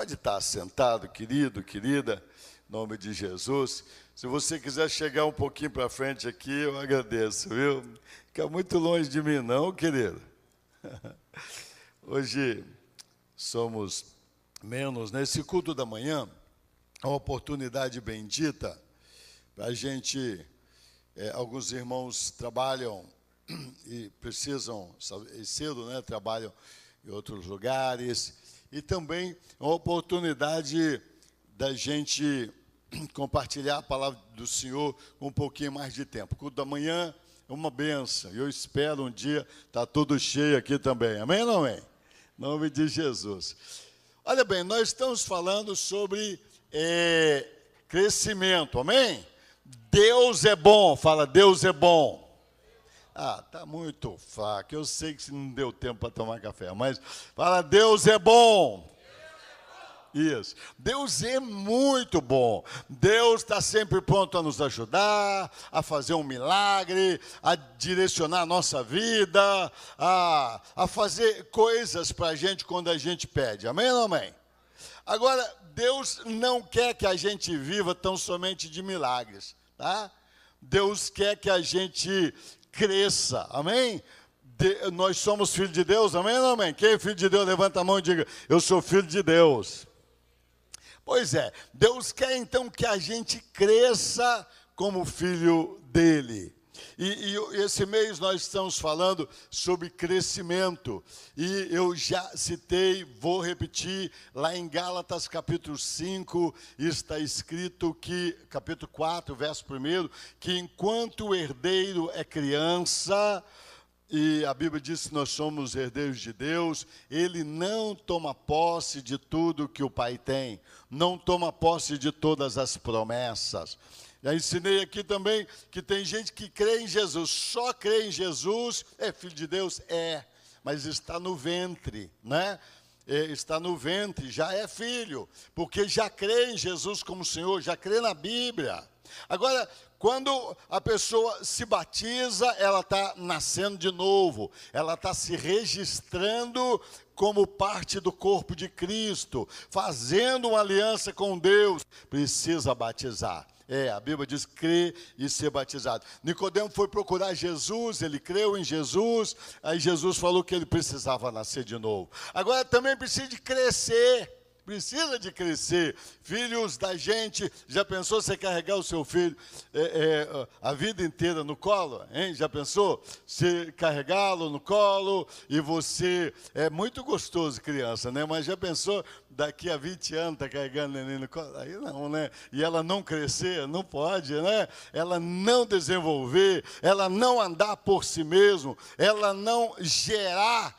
pode estar sentado, querido, querida, em nome de Jesus. Se você quiser chegar um pouquinho para frente aqui, eu agradeço, viu? Fica muito longe de mim não, querido. Hoje somos menos, nesse culto da manhã, é uma oportunidade bendita para a gente, alguns irmãos trabalham e precisam ir cedo, né? Trabalham em outros lugares, e também é uma oportunidade da gente compartilhar a palavra do Senhor com um pouquinho mais de tempo. O culto da manhã é uma benção, e eu espero um dia estar tudo cheio aqui também, amém ou não amém? Em nome de Jesus. Olha bem, nós estamos falando sobre crescimento, amém? Deus é bom, fala, Deus é bom. Ah, está muito fraco, eu sei que não deu tempo para tomar café, mas fala, Deus é bom. Isso, Deus é muito bom, Deus está sempre pronto a nos ajudar, a fazer um milagre, a direcionar a nossa vida, a fazer coisas para a gente quando a gente pede, amém ou não amém? Agora, Deus não quer que a gente viva tão somente de milagres, tá? Deus quer que a gente cresça, amém? Nós somos filhos de Deus, amém ou não amém? Quem é filho de Deus, levanta a mão e diga, eu sou filho de Deus. Pois é, Deus quer então que a gente cresça como filho dele. E esse mês nós estamos falando sobre crescimento. E eu já citei, vou repetir, lá em Gálatas capítulo 5, está escrito que, capítulo 4, verso 1, que enquanto o herdeiro é criança, e a Bíblia diz que nós somos herdeiros de Deus, ele não toma posse de tudo que o Pai tem, não toma posse de todas as promessas. Já ensinei aqui também que tem gente que crê em Jesus, só crê em Jesus, é filho de Deus? É, mas está no ventre, né? Está no ventre, já é filho, porque já crê em Jesus como Senhor, já crê na Bíblia. Agora, quando a pessoa se batiza, ela está nascendo de novo, ela está se registrando como parte do corpo de Cristo, fazendo uma aliança com Deus, precisa batizar. A Bíblia diz crer e ser batizado. Nicodemo foi procurar Jesus, ele creu em Jesus, aí Jesus falou que ele precisava nascer de novo. Agora também precisa de crescer. Precisa de crescer. Filhos da gente, já pensou você carregar o seu filho a vida inteira no colo? Hein? Já pensou? Você carregá-lo no colo e você... É muito gostoso criança, né? Mas já pensou daqui a 20 anos tá carregando o neném no colo? Aí não, né? E ela não crescer? Não pode, né? Ela não desenvolver, ela não andar por si mesmo, ela não gerar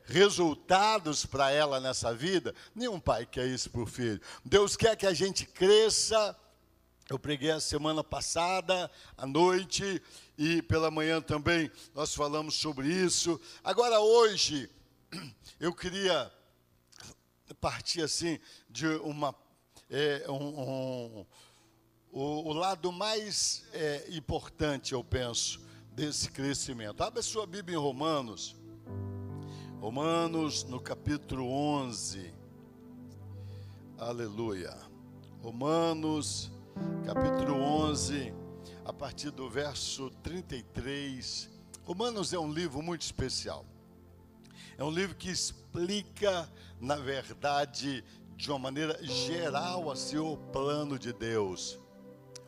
resultados para ela nessa vida. Nenhum pai quer isso para o filho. Deus quer que a gente cresça. Eu preguei a semana passada, à noite, e pela manhã também nós falamos sobre isso. Agora hoje, eu queria partir assim de o lado mais importante, eu penso, desse crescimento. Abre a sua Bíblia em Romanos, no capítulo 11, aleluia, Romanos, capítulo 11, a partir do verso 33, Romanos é um livro muito especial, é um livro que explica, na verdade, de uma maneira geral, assim, o plano de Deus.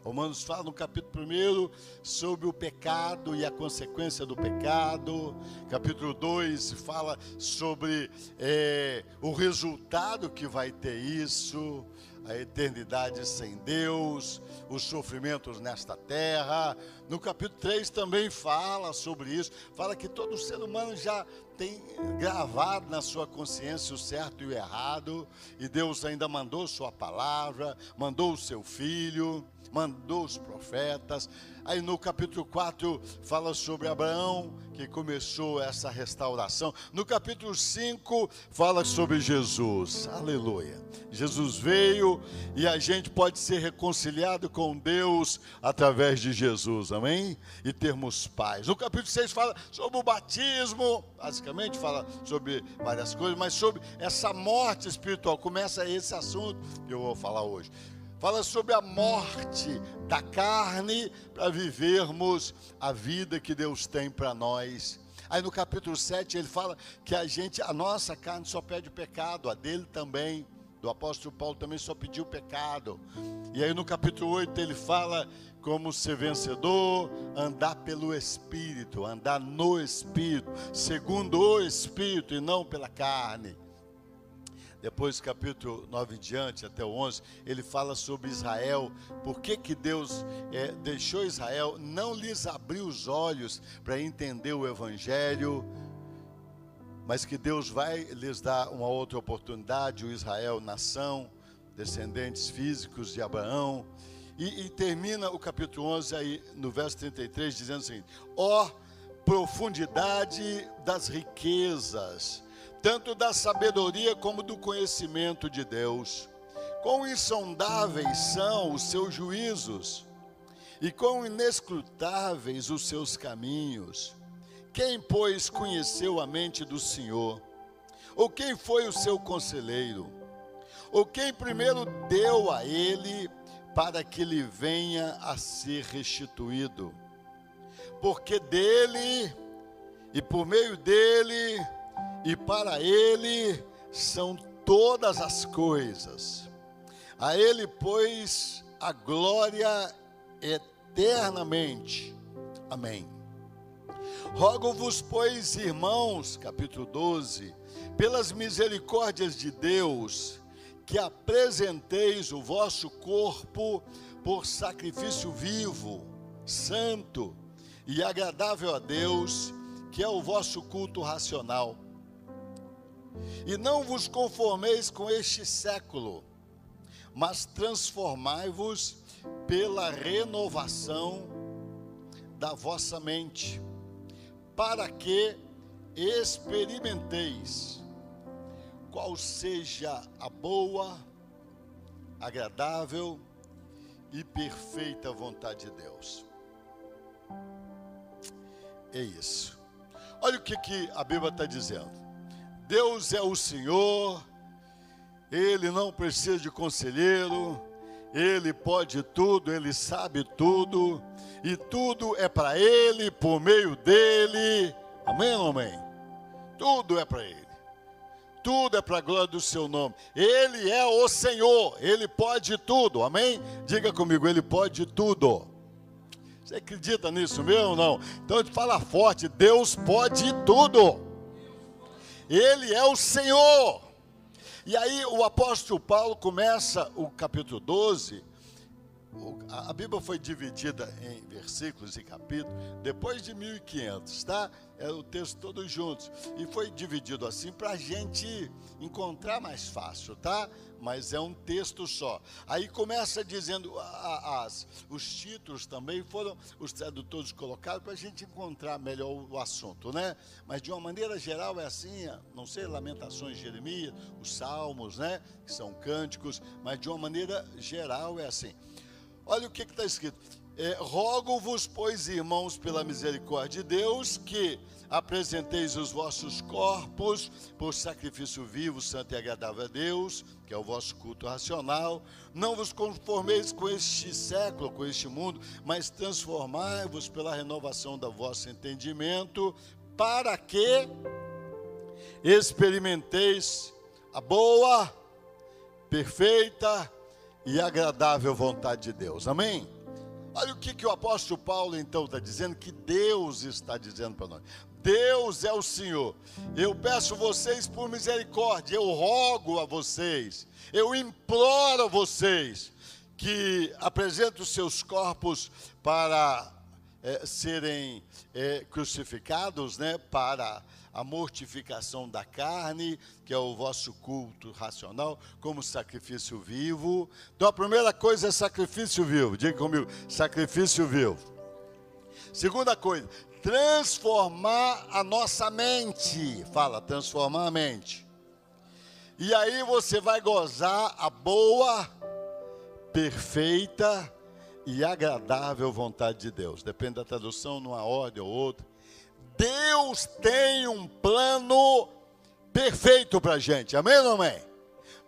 Romanos fala no capítulo 1 sobre o pecado e a consequência do pecado. Capítulo 2 fala sobre o resultado que vai ter isso, a eternidade sem Deus, os sofrimentos nesta terra. No capítulo 3 também fala sobre isso, fala que todo ser humano já tem gravado na sua consciência o certo e o errado, e Deus ainda mandou sua palavra, mandou o seu Filho, mandou os profetas, Aí no capítulo 4 fala sobre Abraão, que começou essa restauração. No capítulo 5 fala sobre Jesus. Aleluia. Jesus veio e a gente pode ser reconciliado com Deus através de Jesus, amém? E termos paz. No capítulo 6 fala sobre o batismo, basicamente fala sobre várias coisas, mas sobre essa morte espiritual. Começa esse assunto que eu vou falar hoje. Fala sobre a morte da carne para vivermos a vida que Deus tem para nós. Aí no capítulo 7 ele fala que a nossa carne só pede o pecado, a dele também. Do apóstolo Paulo também só pediu o pecado. E aí no capítulo 8 ele fala como ser vencedor, andar pelo Espírito, andar no Espírito, segundo o Espírito e não pela carne. Depois, capítulo 9 em diante, até o 11, ele fala sobre Israel. Por que Deus deixou Israel, não lhes abriu os olhos para entender o Evangelho, mas que Deus vai lhes dar uma outra oportunidade, o Israel, nação, descendentes físicos de Abraão. E termina o capítulo 11 aí, no verso 33, dizendo o seguinte: ó profundidade das riquezas, tanto da sabedoria como do conhecimento de Deus. Quão insondáveis são os seus juízos, e quão inescrutáveis os seus caminhos. Quem, pois, conheceu a mente do Senhor? Ou quem foi o seu conselheiro? Ou quem primeiro deu a ele para que lhe venha a ser restituído? Porque dele, e por meio dele, e para ele são todas as coisas. A ele, pois, a glória eternamente. Amém. Rogo-vos, pois, irmãos, capítulo 12, pelas misericórdias de Deus, que apresenteis o vosso corpo por sacrifício vivo, santo e agradável a Deus, que é o vosso culto racional. E não vos conformeis com este século, mas transformai-vos pela renovação da vossa mente, para que experimenteis qual seja a boa, agradável e perfeita vontade de Deus. É isso. Olha o que a Bíblia está dizendo. Deus é o Senhor, Ele não precisa de conselheiro, Ele pode tudo, Ele sabe tudo, e tudo é para Ele, por meio dEle. Amém ou não amém? Tudo é para Ele. Tudo é para a glória do seu nome. Ele é o Senhor, Ele pode tudo, amém? Diga comigo, Ele pode tudo. Você acredita nisso mesmo ou não? Então ele fala forte, Deus pode tudo. Ele é o Senhor. E aí o apóstolo Paulo começa o capítulo 12. A Bíblia foi dividida em versículos e capítulos depois de 1500, tá? É o texto todos juntos. E foi dividido assim para a gente encontrar mais fácil, tá? Mas é um texto só. Aí começa dizendo, os títulos também foram os tradutores colocados para a gente encontrar melhor o assunto, né? Mas de uma maneira geral é assim, não sei, Lamentações de Jeremias, os Salmos, né? Que são cânticos, mas de uma maneira geral é assim. Olha o que está escrito. Rogo-vos, pois, irmãos, pela misericórdia de Deus, que apresenteis os vossos corpos por sacrifício vivo, santo e agradável a Deus, que é o vosso culto racional. Não vos conformeis com este século, com este mundo, mas transformai-vos pela renovação do vosso entendimento, para que experimenteis a boa, perfeita e agradável vontade de Deus. Amém? Olha o que o apóstolo Paulo então está dizendo, que Deus está dizendo para nós. Deus é o Senhor. Eu peço vocês por misericórdia, eu rogo a vocês, eu imploro a vocês que apresentem os seus corpos para serem crucificados, né, para a mortificação da carne, que é o vosso culto racional, como sacrifício vivo. Então a primeira coisa é sacrifício vivo. Diga comigo, sacrifício vivo. Segunda coisa, transformar a nossa mente. Fala, transformar a mente. E aí você vai gozar a boa, perfeita e agradável vontade de Deus. Depende da tradução, numa ordem ou outra. Deus tem um plano perfeito para a gente. Amém ou não amém?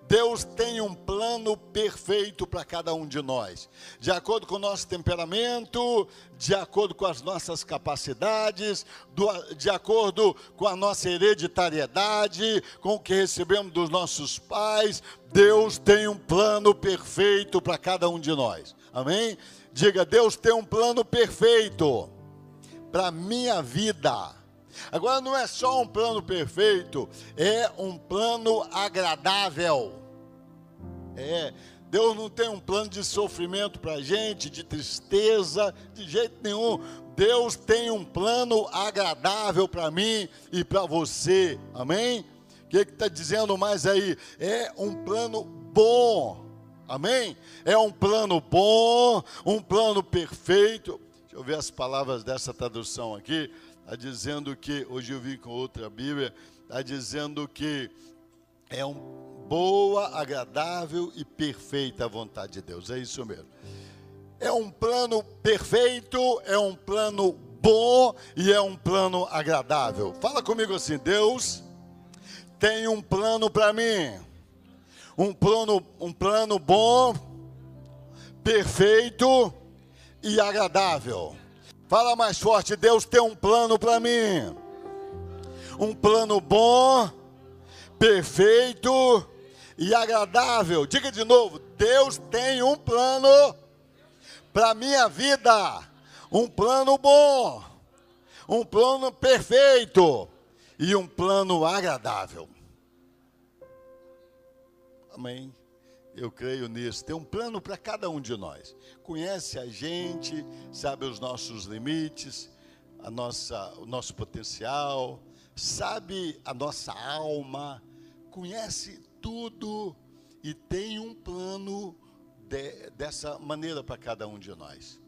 Deus tem um plano perfeito para cada um de nós, de acordo com o nosso temperamento, de acordo com as nossas capacidades, de acordo com a nossa hereditariedade, com o que recebemos dos nossos pais. Deus tem um plano perfeito para cada um de nós. Amém? Diga, Deus tem um plano perfeito para a minha vida. Agora não é só um plano perfeito, é um plano agradável. Deus não tem um plano de sofrimento para a gente, de tristeza, de jeito nenhum. Deus tem um plano agradável para mim e para você. Amém? O que está dizendo mais aí? É um plano bom. Amém? É um plano bom, um plano perfeito. Deixa eu ver as palavras dessa tradução aqui. Está dizendo que, hoje eu vim com outra Bíblia, está dizendo que é uma boa, agradável e perfeita a vontade de Deus. É isso mesmo. É um plano perfeito, é um plano bom e é um plano agradável. Fala comigo assim, Deus tem um plano para mim. Um plano bom, perfeito e agradável. Fala mais forte, Deus tem um plano para mim. Um plano bom, perfeito e agradável. Diga de novo, Deus tem um plano para a minha vida. Um plano bom, um plano perfeito e um plano agradável. Amém? Eu creio nisso. Tem um plano para cada um de nós. Conhece a gente, sabe os nossos limites, o nosso potencial, sabe a nossa alma, conhece tudo e tem um plano dessa maneira para cada um de nós.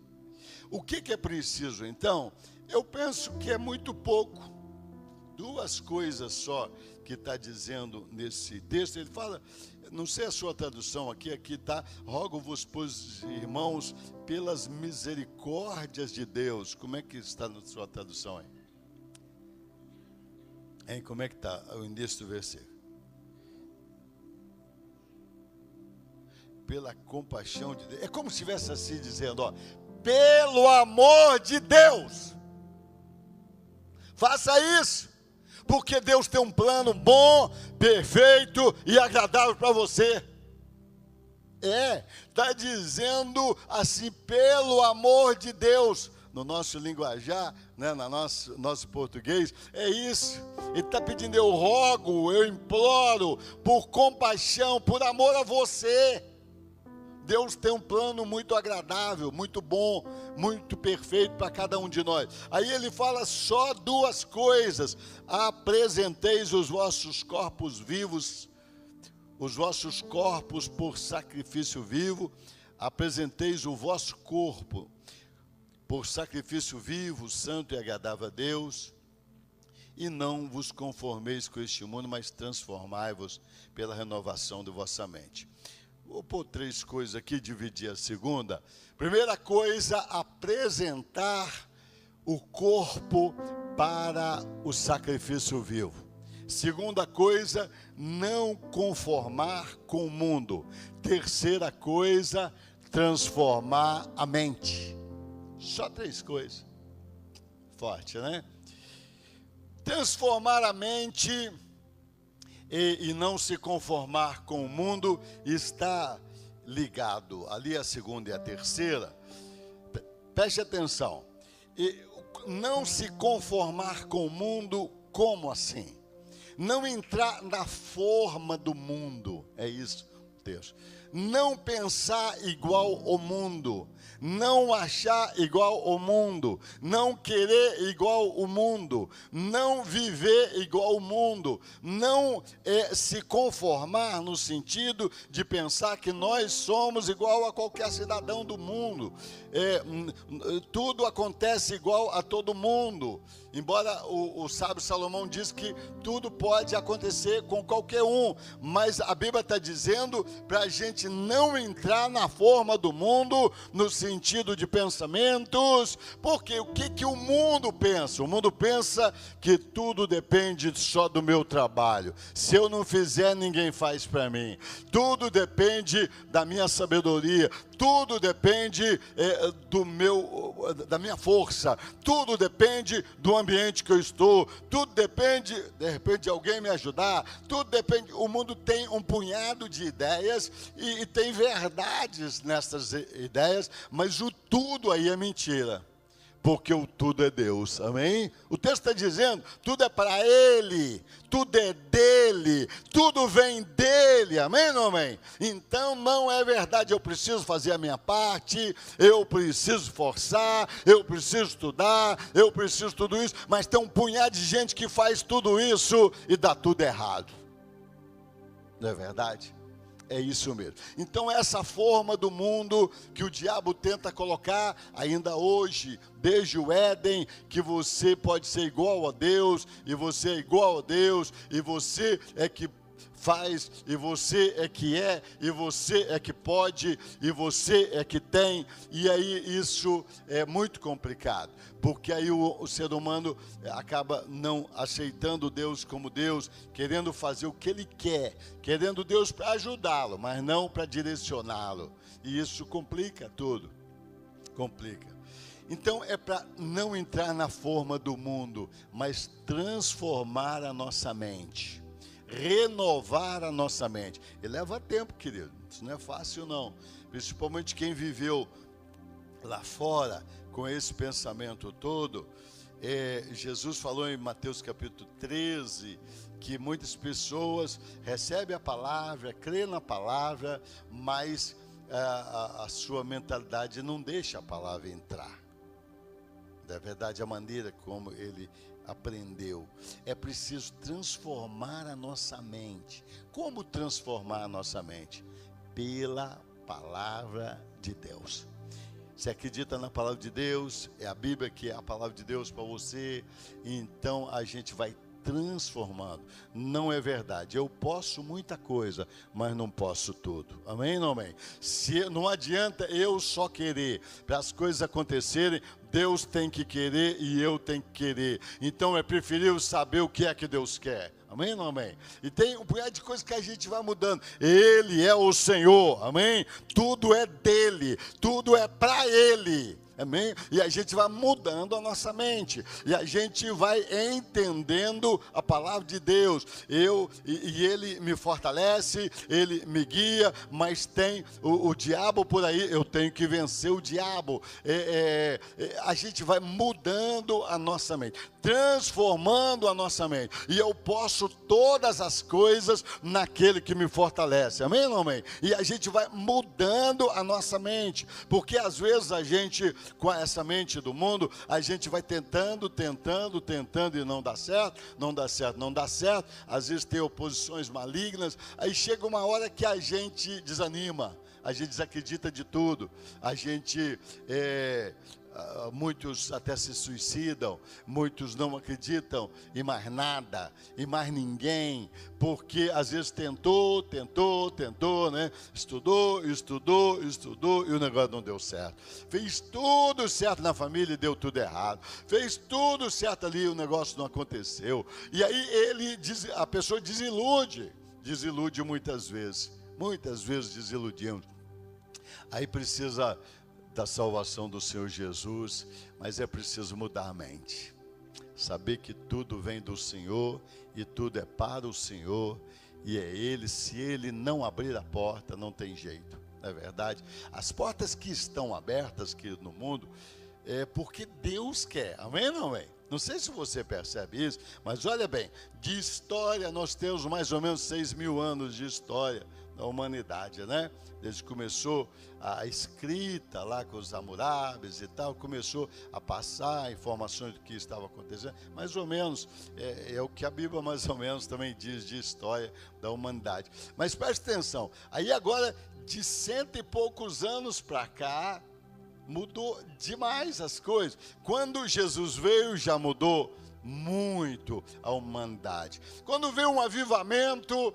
O que é preciso, então? Eu penso que é muito pouco. Duas coisas só que está dizendo nesse texto. Ele fala, não sei a sua tradução aqui está, rogo-vos, pois, irmãos, pelas misericórdias de Deus. Como é que está na sua tradução aí? Hein? Como é que está o início do versículo? Pela compaixão de Deus. É como se estivesse assim dizendo, ó, pelo amor de Deus, faça isso. Porque Deus tem um plano bom, perfeito e agradável para você. Está dizendo assim, pelo amor de Deus. No nosso linguajar, né, no nosso português, é isso. Ele está pedindo, eu rogo, eu imploro, por compaixão, por amor a você. Deus tem um plano muito agradável, muito bom, muito perfeito para cada um de nós. Aí ele fala só duas coisas. Apresenteis os vossos corpos vivos, os vossos corpos por sacrifício vivo. Apresenteis o vosso corpo por sacrifício vivo, santo e agradável a Deus. E não vos conformeis com este mundo, mas transformai-vos pela renovação de vossa mente. Vou pôr três coisas aqui, dividir a segunda. Primeira coisa, apresentar o corpo para o sacrifício vivo. Segunda coisa, não conformar com o mundo. Terceira coisa, transformar a mente. Só três coisas. Forte, né? Transformar a mente e não se conformar com o mundo está ligado. Ali a segunda e a terceira. Preste atenção. E não se conformar com o mundo, como assim? Não entrar na forma do mundo. É isso. texto. Não pensar igual ao mundo, não achar igual ao mundo, não querer igual ao mundo, não viver igual ao mundo, não se conformar no sentido de pensar que nós somos igual a qualquer cidadão do mundo. Tudo acontece igual a todo mundo. Embora o sábio Salomão diz que tudo pode acontecer com qualquer um, mas a Bíblia está dizendo para a gente não entrar na forma do mundo, no sentido de pensamentos, porque o que o mundo pensa? O mundo pensa que tudo depende só do meu trabalho. Se eu não fizer, ninguém faz para mim. Tudo depende da minha sabedoria. Tudo depende da minha força, tudo depende do ambiente que eu estou, tudo depende, de repente, de alguém me ajudar, tudo depende. O mundo tem um punhado de ideias e tem verdades nessas ideias, mas o tudo aí é mentira. Porque o tudo é Deus, amém? O texto está dizendo, tudo é para Ele, tudo é dEle, tudo vem dEle, amém ou não amém? Então não é verdade, eu preciso fazer a minha parte, eu preciso forçar, eu preciso estudar, eu preciso tudo isso, mas tem um punhado de gente que faz tudo isso e dá tudo errado. Não é verdade? É isso mesmo. Então essa forma do mundo que o diabo tenta colocar ainda hoje, desde o Éden, que você pode ser igual a Deus, e você é igual a Deus, e você é que faz, e você é que é, e você é que pode, e você é que tem, e aí isso é muito complicado, porque aí o ser humano acaba não aceitando Deus como Deus, querendo fazer o que ele quer, querendo Deus para ajudá-lo, mas não para direcioná-lo, e isso complica tudo, complica. Então é para não entrar na forma do mundo, mas transformar a nossa mente, renovar a nossa mente. E leva tempo, querido, isso não é fácil não, principalmente quem viveu lá fora com esse pensamento todo. Jesus falou em Mateus capítulo 13, que muitas pessoas recebem a palavra, crêem na palavra, mas a sua mentalidade não deixa a palavra entrar. É verdade, a maneira como ele aprendeu. É preciso transformar a nossa mente. Como transformar a nossa mente? Pela palavra de Deus. Você acredita na palavra de Deus? É a Bíblia que é a palavra de Deus para você. Então a gente vai transformando. Não é verdade, eu posso muita coisa, mas não posso tudo, amém ou não amém? Não adianta eu só querer, para as coisas acontecerem, Deus tem que querer e eu tenho que querer, então é preferível saber o que é que Deus quer, amém ou não amém? E tem um punhado de coisas que a gente vai mudando, Ele é o Senhor, amém? Tudo é dEle, tudo é para Ele, amém? E a gente vai mudando a nossa mente, e a gente vai entendendo a palavra de Deus, e Ele me fortalece, Ele me guia, mas tem o diabo por aí, eu tenho que vencer o diabo, a gente vai mudando a nossa mente, transformando a nossa mente, e eu posso todas as coisas naquele que me fortalece, amém ou não amém? E a gente vai mudando a nossa mente, porque às vezes a gente, com essa mente do mundo, a gente vai tentando e não dá certo, às vezes tem oposições malignas, aí chega uma hora que a gente desanima, a gente desacredita de tudo, a gente muitos até se suicidam, muitos não acreditam em mais nada, em mais ninguém, porque às vezes tentou, né? Estudou, e o negócio não deu certo. Fez tudo certo na família e deu tudo errado. Fez tudo certo ali e o negócio não aconteceu. E aí a pessoa desilude muitas vezes desiludimos. Aí precisa da salvação do Senhor Jesus, mas é preciso mudar a mente, saber que tudo vem do Senhor e tudo é para o Senhor, e é Ele. Se Ele não abrir a porta, não tem jeito, não é verdade? As portas que estão abertas aqui no mundo é porque Deus quer, amém ou não amém? Não sei se você percebe isso, mas olha bem, de história nós temos mais ou menos 6.000 anos de história da humanidade, né? Desde que começou a escrita lá com os Hammurabis e tal, começou a passar informações do que estava acontecendo, mais ou menos, é o que a Bíblia mais ou menos também diz de história da humanidade. Mas preste atenção, aí agora de 100 e poucos anos para cá, mudou demais as coisas. Quando Jesus veio, já mudou muito a humanidade. Quando veio um avivamento,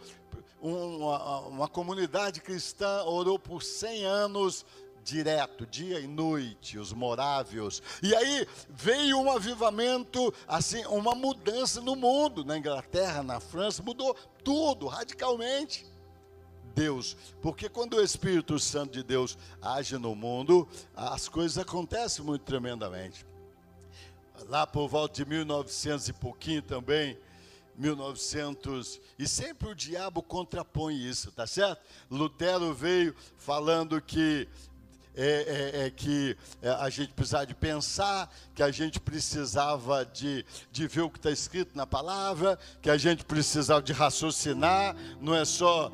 uma comunidade cristã orou por 100 anos direto, dia e noite, os morávios. E aí veio um avivamento, assim, uma mudança no mundo, na Inglaterra, na França, mudou tudo radicalmente. Deus, porque quando o Espírito Santo de Deus age no mundo, as coisas acontecem muito tremendamente. Lá por volta de 1900 e pouquinho também, 1900, e sempre o diabo contrapõe isso, tá certo? Lutero veio falando que a gente precisava de pensar, que a gente precisava de ver o que está escrito na palavra, que a gente precisava de raciocinar, não é só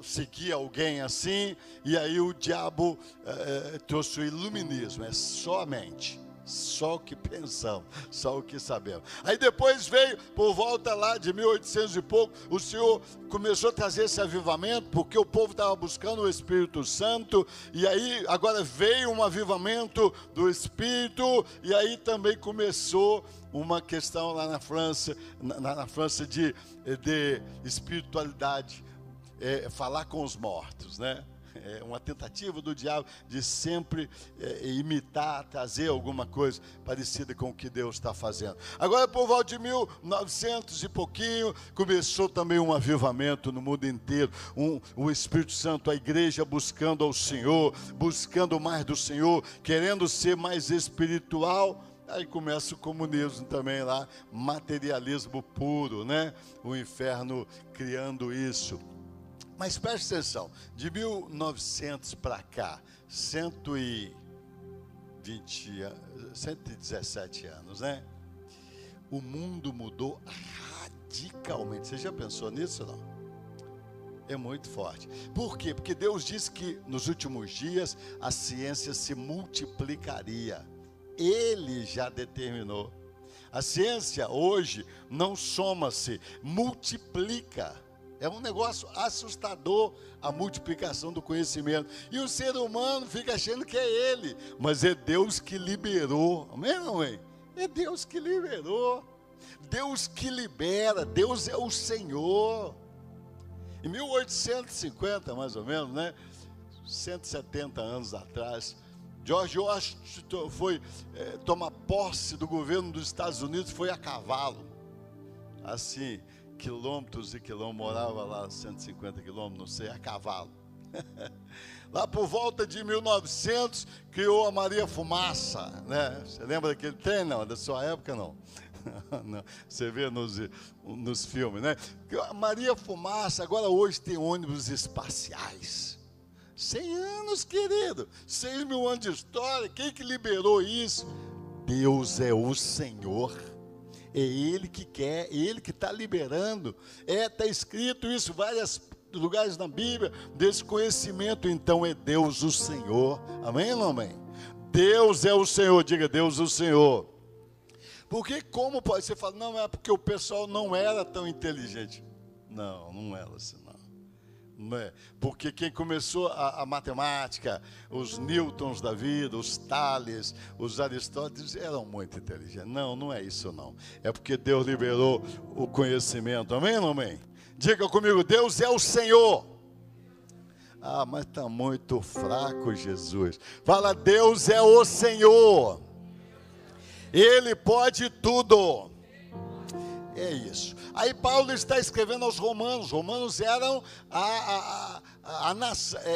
seguir alguém assim. E aí o diabo trouxe o iluminismo, é só a mente. Só o que pensamos, só o que sabemos. Aí depois veio, por volta lá de 1800 e pouco, o Senhor começou a trazer esse avivamento, porque o povo estava buscando o Espírito Santo, e aí agora veio um avivamento do Espírito, e aí também começou uma questão lá na França, na França de espiritualidade, falar com os mortos, né? É uma tentativa do diabo de sempre imitar, trazer alguma coisa parecida com o que Deus está fazendo. Agora, por volta de 1900 e pouquinho, começou também um avivamento no mundo inteiro. O Espírito Santo, a igreja buscando ao Senhor, buscando mais do Senhor, querendo ser mais espiritual. Aí começa o comunismo também lá, materialismo puro, né? O inferno criando isso. Mas preste atenção, de 1900 para cá, 117 anos, né? O mundo mudou radicalmente. Você já pensou nisso, não? É muito forte. Por quê? Porque Deus disse que nos últimos dias a ciência se multiplicaria. Ele já determinou. A ciência hoje não soma-se, multiplica. É um negócio assustador a multiplicação do conhecimento. E o ser humano fica achando que é ele. Mas é Deus que liberou. Amém, não é? É Deus que liberou. Deus que libera. Deus é o Senhor. Em 1850, mais ou menos, né? 170 anos atrás, George Washington foi tomar posse do governo dos Estados Unidos, foi a cavalo. Assim, quilômetros e quilômetros, morava lá 150 quilômetros, não sei, a cavalo. Lá por volta de 1900, criou a Maria Fumaça, né? Você lembra daquele trem? Não, da sua época não. Não, você vê nos filmes, né? A Maria Fumaça, agora hoje tem ônibus espaciais. 100 anos, querido, 6.000 anos de história, quem que liberou isso? Deus é o Senhor. É Ele que quer, Ele que está liberando. Está escrito isso em vários lugares na Bíblia, desse conhecimento, então é Deus o Senhor. Amém ou não amém? Deus é o Senhor, diga Deus o Senhor. Porque como pode, você fala, não, é porque o pessoal não era tão inteligente. Não, não era assim, não. Não é? Porque quem começou a matemática, os Newtons da vida, os Tales, os Aristóteles, eram muito inteligentes. Não, não é isso não. É porque Deus liberou o conhecimento. Amém ou não amém? Diga comigo, Deus é o Senhor. Ah, mas está muito fraco, Jesus. Fala, Deus é o Senhor. Ele pode tudo. É isso. Aí Paulo está escrevendo aos romanos. Os romanos eram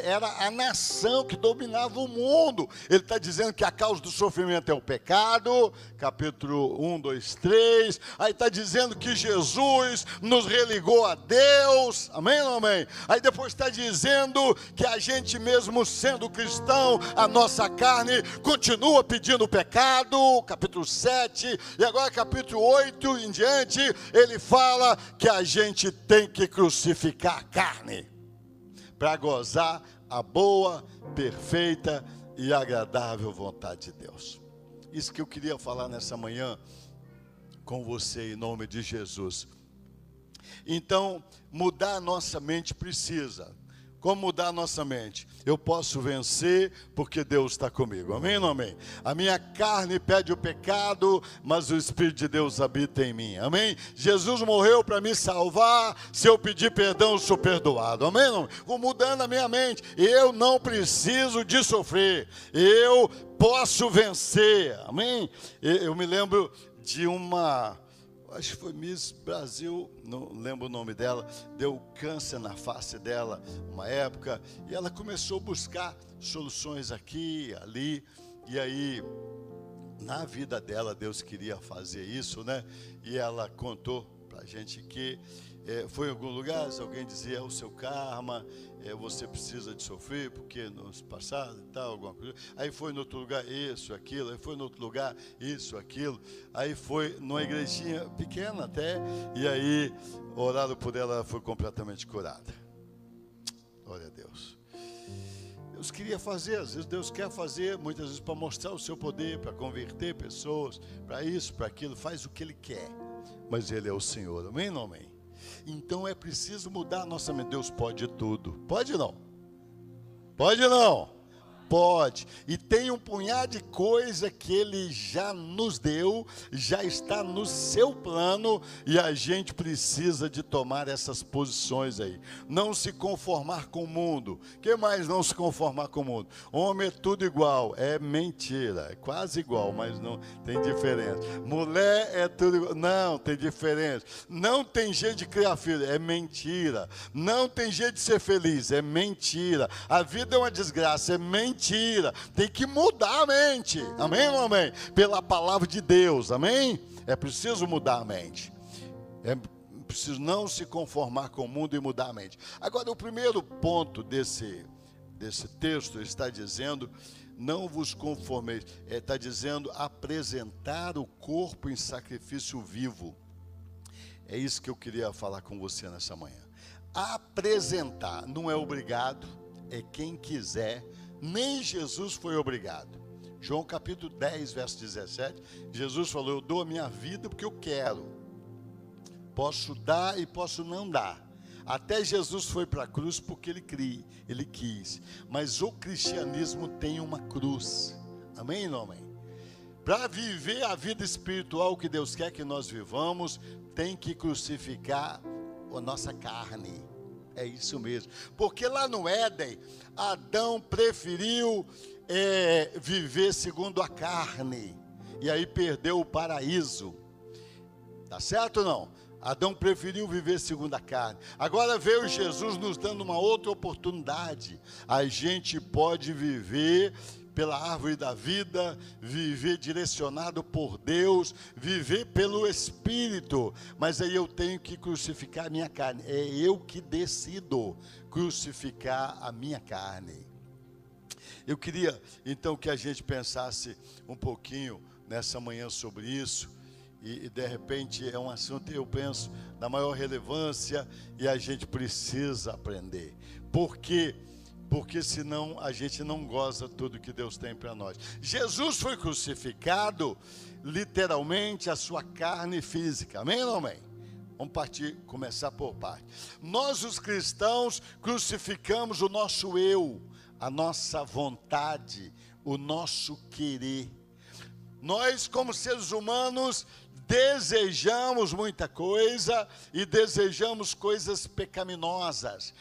era a nação que dominava o mundo. Ele está dizendo que a causa do sofrimento é o pecado, capítulo 1, 2, 3. Aí está dizendo que Jesus nos religou a Deus, amém ou amém? Aí depois está dizendo que a gente mesmo sendo cristão, a nossa carne continua pedindo o pecado, capítulo 7. E agora capítulo 8 em diante, ele fala que a gente tem que crucificar a carne para gozar a boa, perfeita e agradável vontade de Deus. Isso que eu queria falar nessa manhã com você, em nome de Jesus. Então, mudar a nossa mente precisa. Como mudar a nossa mente? Eu posso vencer porque Deus está comigo, amém ou não amém? A minha carne pede o pecado, mas o Espírito de Deus habita em mim, amém? Jesus morreu para me salvar, se eu pedir perdão eu sou perdoado, amém ou não? Vou mudando a minha mente, eu não preciso de sofrer, eu posso vencer, amém? Eu me lembro de uma... acho que foi Miss Brasil, não lembro o nome dela, deu câncer na face dela uma época, e ela começou a buscar soluções aqui, ali, e aí, na vida dela, Deus queria fazer isso, né? E ela contou pra gente que foi em algum lugar, se alguém dizia, é o seu karma, você precisa de sofrer, porque no passado e tal, alguma coisa. Aí foi no outro lugar, isso, aquilo. Aí foi no outro lugar, isso, aquilo. Aí foi numa igrejinha pequena até, e aí oraram por ela, ela foi completamente curada. Glória a Deus. Deus queria fazer, às vezes Deus quer fazer, muitas vezes para mostrar o seu poder, para converter pessoas, para isso, para aquilo, faz o que Ele quer. Mas Ele é o Senhor, amém ou não amém? Então é preciso mudar a nossa mente. Deus pode tudo. Pode não? Pode não? Pode. E tem um punhado de coisa que Ele já nos deu, já está no seu plano, e a gente precisa de tomar essas posições aí. Não se conformar com o mundo. O que mais não se conformar com o mundo? Homem é tudo igual. É mentira. É quase igual, mas não tem diferença. Mulher é tudo igual. Não, tem diferença. Não tem jeito de criar filho. É mentira. Não tem jeito de ser feliz. É mentira. A vida é uma desgraça. É mentira. Tem que mudar a mente, amém ou não amém? Pela palavra de Deus, amém? É preciso mudar a mente, é preciso não se conformar com o mundo e mudar a mente. Agora, o primeiro ponto desse texto está dizendo, não vos conformeis, está dizendo apresentar o corpo em sacrifício vivo. É isso que eu queria falar com você nessa manhã. Apresentar, não é obrigado, é quem quiser. Nem Jesus foi obrigado. João capítulo 10, verso 17, Jesus falou, eu dou a minha vida porque eu quero. Posso dar e posso não dar. Até Jesus foi para a cruz porque ele quis. Mas o cristianismo tem uma cruz. Amém ou não amém? Para viver a vida espiritual que Deus quer que nós vivamos, tem que crucificar a nossa carne. É isso mesmo, porque lá no Éden, Adão preferiu viver segundo a carne, e aí perdeu o paraíso, tá certo ou não? Adão preferiu viver segundo a carne. Agora veio Jesus nos dando uma outra oportunidade, a gente pode viver pela árvore da vida, viver direcionado por Deus, viver pelo Espírito, mas aí eu tenho que crucificar a minha carne, é eu que decido crucificar a minha carne. Eu queria então que a gente pensasse um pouquinho nessa manhã sobre isso, e de repente é um assunto, eu penso, da maior relevância, e a gente precisa aprender, porque senão a gente não goza tudo que Deus tem para nós. Jesus foi crucificado, literalmente, a sua carne física, amém ou não amém? Vamos começar por parte. Nós, os cristãos, crucificamos o nosso eu, a nossa vontade, o nosso querer. Nós, como seres humanos, desejamos muita coisa e desejamos coisas pecaminosas.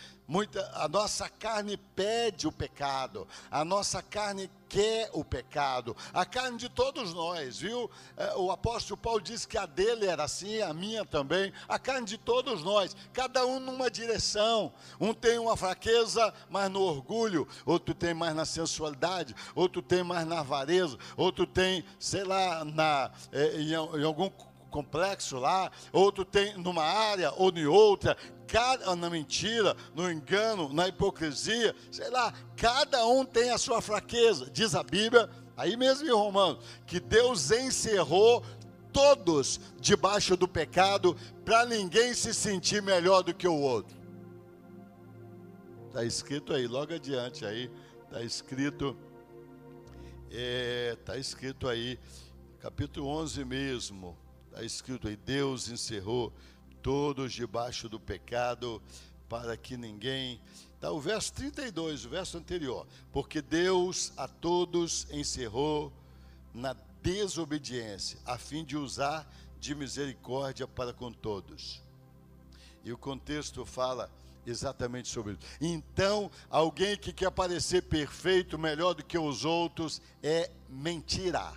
A nossa carne pede o pecado, a nossa carne quer o pecado, a carne de todos nós, viu? O apóstolo Paulo disse que a dele era assim, a minha também, a carne de todos nós, cada um numa direção. Um tem uma fraqueza mais no orgulho, outro tem mais na sensualidade, outro tem mais na avareza, outro tem, sei lá, em algum complexo lá, outro tem numa área ou em outra, na mentira, no engano, na hipocrisia, sei lá, cada um tem a sua fraqueza. Diz a Bíblia, aí mesmo em Romanos, que Deus encerrou todos debaixo do pecado, para ninguém se sentir melhor do que o outro. Está escrito aí, logo adiante aí, está escrito aí, capítulo 11 mesmo, está escrito aí, Deus encerrou todos debaixo do pecado, para que ninguém... Está o verso 32, o verso anterior. Porque Deus a todos encerrou na desobediência, a fim de usar de misericórdia para com todos. E o contexto fala exatamente sobre isso. Então, alguém que quer parecer perfeito, melhor do que os outros, é mentira.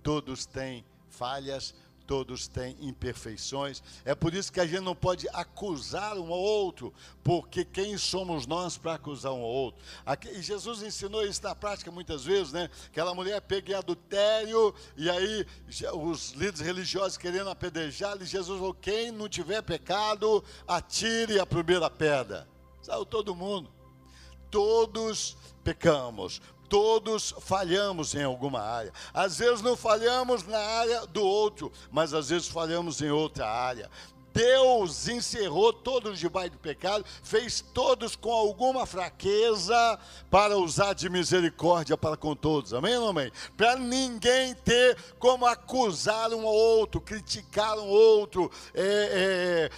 Todos têm falhas, todos têm imperfeições. É por isso que a gente não pode acusar um ao outro, porque quem somos nós para acusar um ao outro? E Jesus ensinou isso na prática muitas vezes, né? Aquela mulher pega em adultério, e aí os líderes religiosos querendo apedrejar, e Jesus falou, quem não tiver pecado, atire a primeira pedra. Saiu todo mundo. Todos pecamos. Todos falhamos em alguma área. Às vezes não falhamos na área do outro, mas às vezes falhamos em outra área. Deus encerrou todos debaixo do pecado, fez todos com alguma fraqueza para usar de misericórdia para com todos. Amém ou amém? Para ninguém ter como acusar um ao outro, criticar um outro,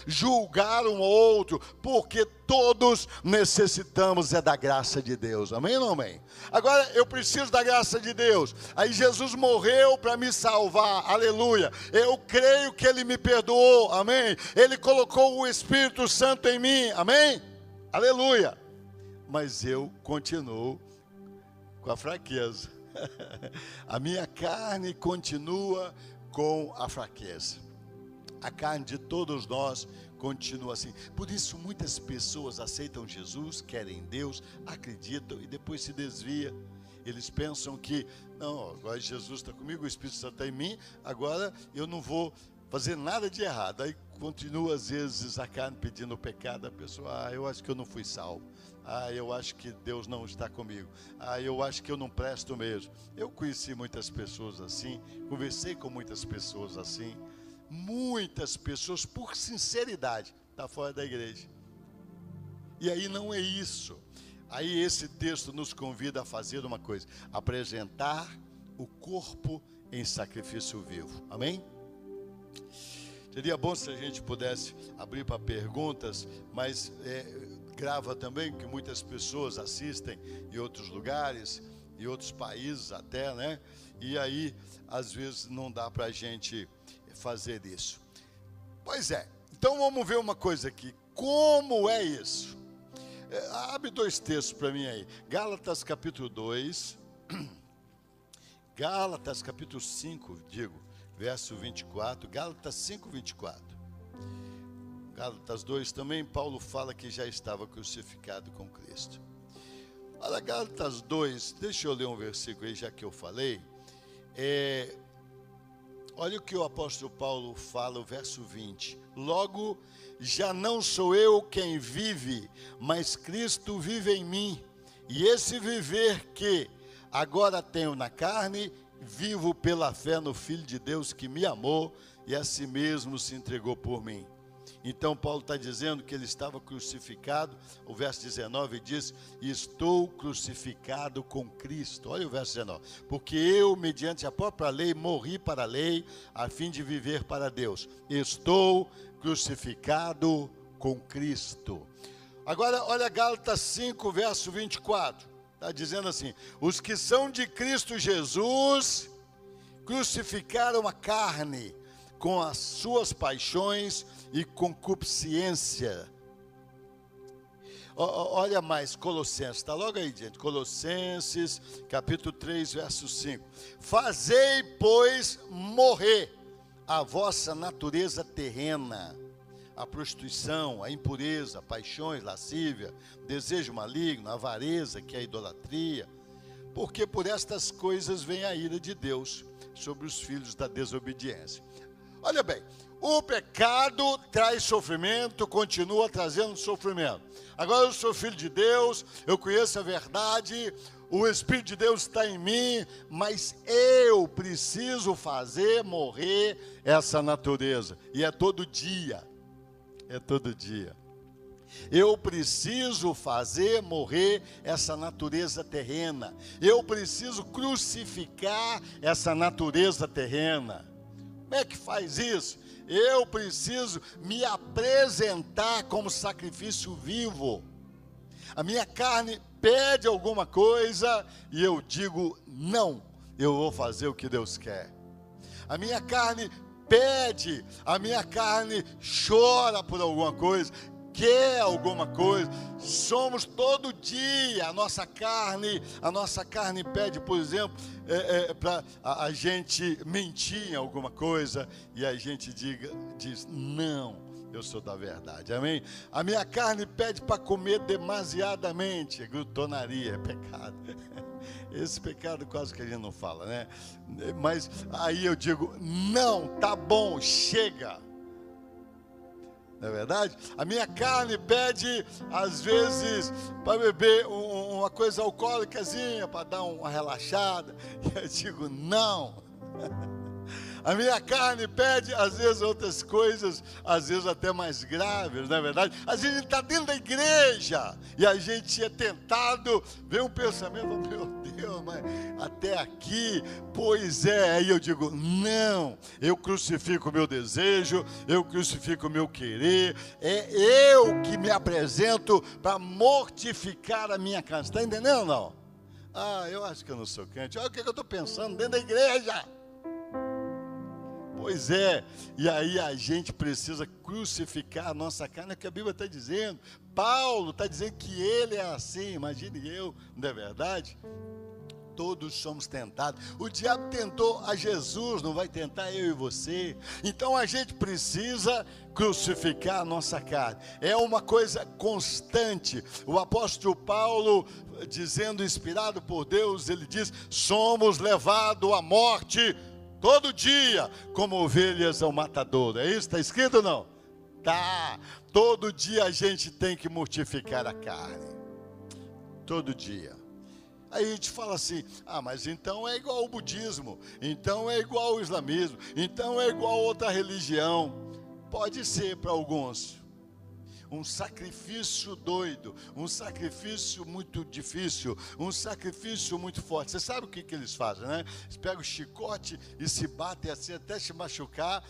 julgar um ao outro, porque todos necessitamos da graça de Deus. Amém ou amém? Agora, eu preciso da graça de Deus. Aí Jesus morreu para me salvar. Aleluia. Eu creio que Ele me perdoou. Amém? Ele colocou o Espírito Santo em mim. Amém? Aleluia. Mas eu continuo com a fraqueza. A minha carne continua com a fraqueza. A carne de todos nós continua assim. Por isso muitas pessoas aceitam Jesus, querem Deus, acreditam e depois se desvia. Eles pensam que, não, agora Jesus está comigo, o Espírito Santo está em mim, agora eu não vou fazer nada de errado. Aí continua às vezes a carne pedindo o pecado, a pessoa, eu acho que eu não fui salvo. Eu acho que Deus não está comigo. Eu acho que eu não presto mesmo. Eu conheci muitas pessoas assim, conversei com muitas pessoas assim. Muitas pessoas, por sinceridade, estão fora da igreja. E aí não é isso. Aí esse texto nos convida a fazer uma coisa: apresentar o corpo em sacrifício vivo. Amém? Seria bom se a gente pudesse abrir para perguntas, mas grava também, que muitas pessoas assistem em outros lugares, em outros países até, né? E aí, às vezes, não dá para a gente fazer isso. Pois é, então vamos ver uma coisa aqui. Como é isso? Abre dois textos para mim aí. Gálatas capítulo 2, Gálatas capítulo 5, verso 24, Gálatas 5, 24. Gálatas 2 também, Paulo fala que já estava crucificado com Cristo. Olha, Gálatas 2, deixa eu ler um versículo aí, já que eu falei. Olha o que o apóstolo Paulo fala, o verso 20. Logo, já não sou eu quem vive, mas Cristo vive em mim. E esse viver que agora tenho na carne, vivo pela fé no Filho de Deus que me amou e a si mesmo se entregou por mim. Então Paulo está dizendo que ele estava crucificado. O verso 19 diz, estou crucificado com Cristo. Olha o verso 19. Porque eu, mediante a própria lei, morri para a lei, a fim de viver para Deus. Estou crucificado com Cristo. Agora, olha Gálatas 5, verso 24. Está dizendo assim, os que são de Cristo Jesus crucificaram a carne com as suas paixões e concupiscência. Olha mais, Colossenses, está logo aí, gente. Colossenses, capítulo 3, verso 5. Fazei, pois, morrer a vossa natureza terrena, a prostituição, a impureza, paixões, lascívia, desejo maligno, avareza, que é a idolatria, porque por estas coisas vem a ira de Deus sobre os filhos da desobediência. Olha bem, o pecado traz sofrimento, continua trazendo sofrimento. Agora eu sou filho de Deus, eu conheço a verdade, o Espírito de Deus está em mim, mas eu preciso fazer morrer essa natureza. E é todo dia, é todo dia. Eu preciso fazer morrer essa natureza terrena. Eu preciso crucificar essa natureza terrena. Como é que faz isso? Eu preciso me apresentar como sacrifício vivo. A minha carne pede alguma coisa e eu digo não, eu vou fazer o que Deus quer. A minha carne pede, a minha carne chora por alguma coisa, quer alguma coisa. Somos todo dia, a nossa carne pede, por exemplo, para a gente mentir em alguma coisa e a gente diz, não, eu sou da verdade, amém? A minha carne pede para comer demasiadamente, é glutonaria, é pecado. Esse pecado quase que a gente não fala, né? Mas aí eu digo, não, tá bom, chega. Não é verdade? A minha carne pede, às vezes, para beber uma coisa alcoólicazinha, para dar uma relaxada. E eu digo, não. A minha carne pede, às vezes, outras coisas, às vezes até mais graves, não é verdade? Às vezes a gente está dentro da igreja e a gente é tentado, vê um pensamento, meu Deus, mas até aqui, pois é. Aí eu digo, não, eu crucifico o meu desejo, eu crucifico o meu querer, é eu que me apresento para mortificar a minha carne. Está entendendo ou não? Ah, eu acho que eu não sou crente. Olha o que eu estou pensando dentro da igreja. Pois é, e aí a gente precisa crucificar a nossa carne, é o que a Bíblia está dizendo. Paulo está dizendo que ele é assim, imagine eu, não é verdade? Todos somos tentados. O diabo tentou a Jesus, não vai tentar eu e você. Então a gente precisa crucificar a nossa carne. É uma coisa constante. O apóstolo Paulo, dizendo, inspirado por Deus, ele diz, somos levados à morte todo dia, como ovelhas ao matadouro. É isso? Está escrito ou não? Tá. Todo dia a gente tem que mortificar a carne. Todo dia. Aí a gente fala assim, ah, mas então é igual ao budismo, então é igual ao islamismo, então é igual a outra religião. Pode ser para alguns. Um sacrifício doido, um sacrifício muito difícil, um sacrifício muito forte. Você sabe o que eles fazem, né? Eles pegam o chicote e se batem assim até se machucar,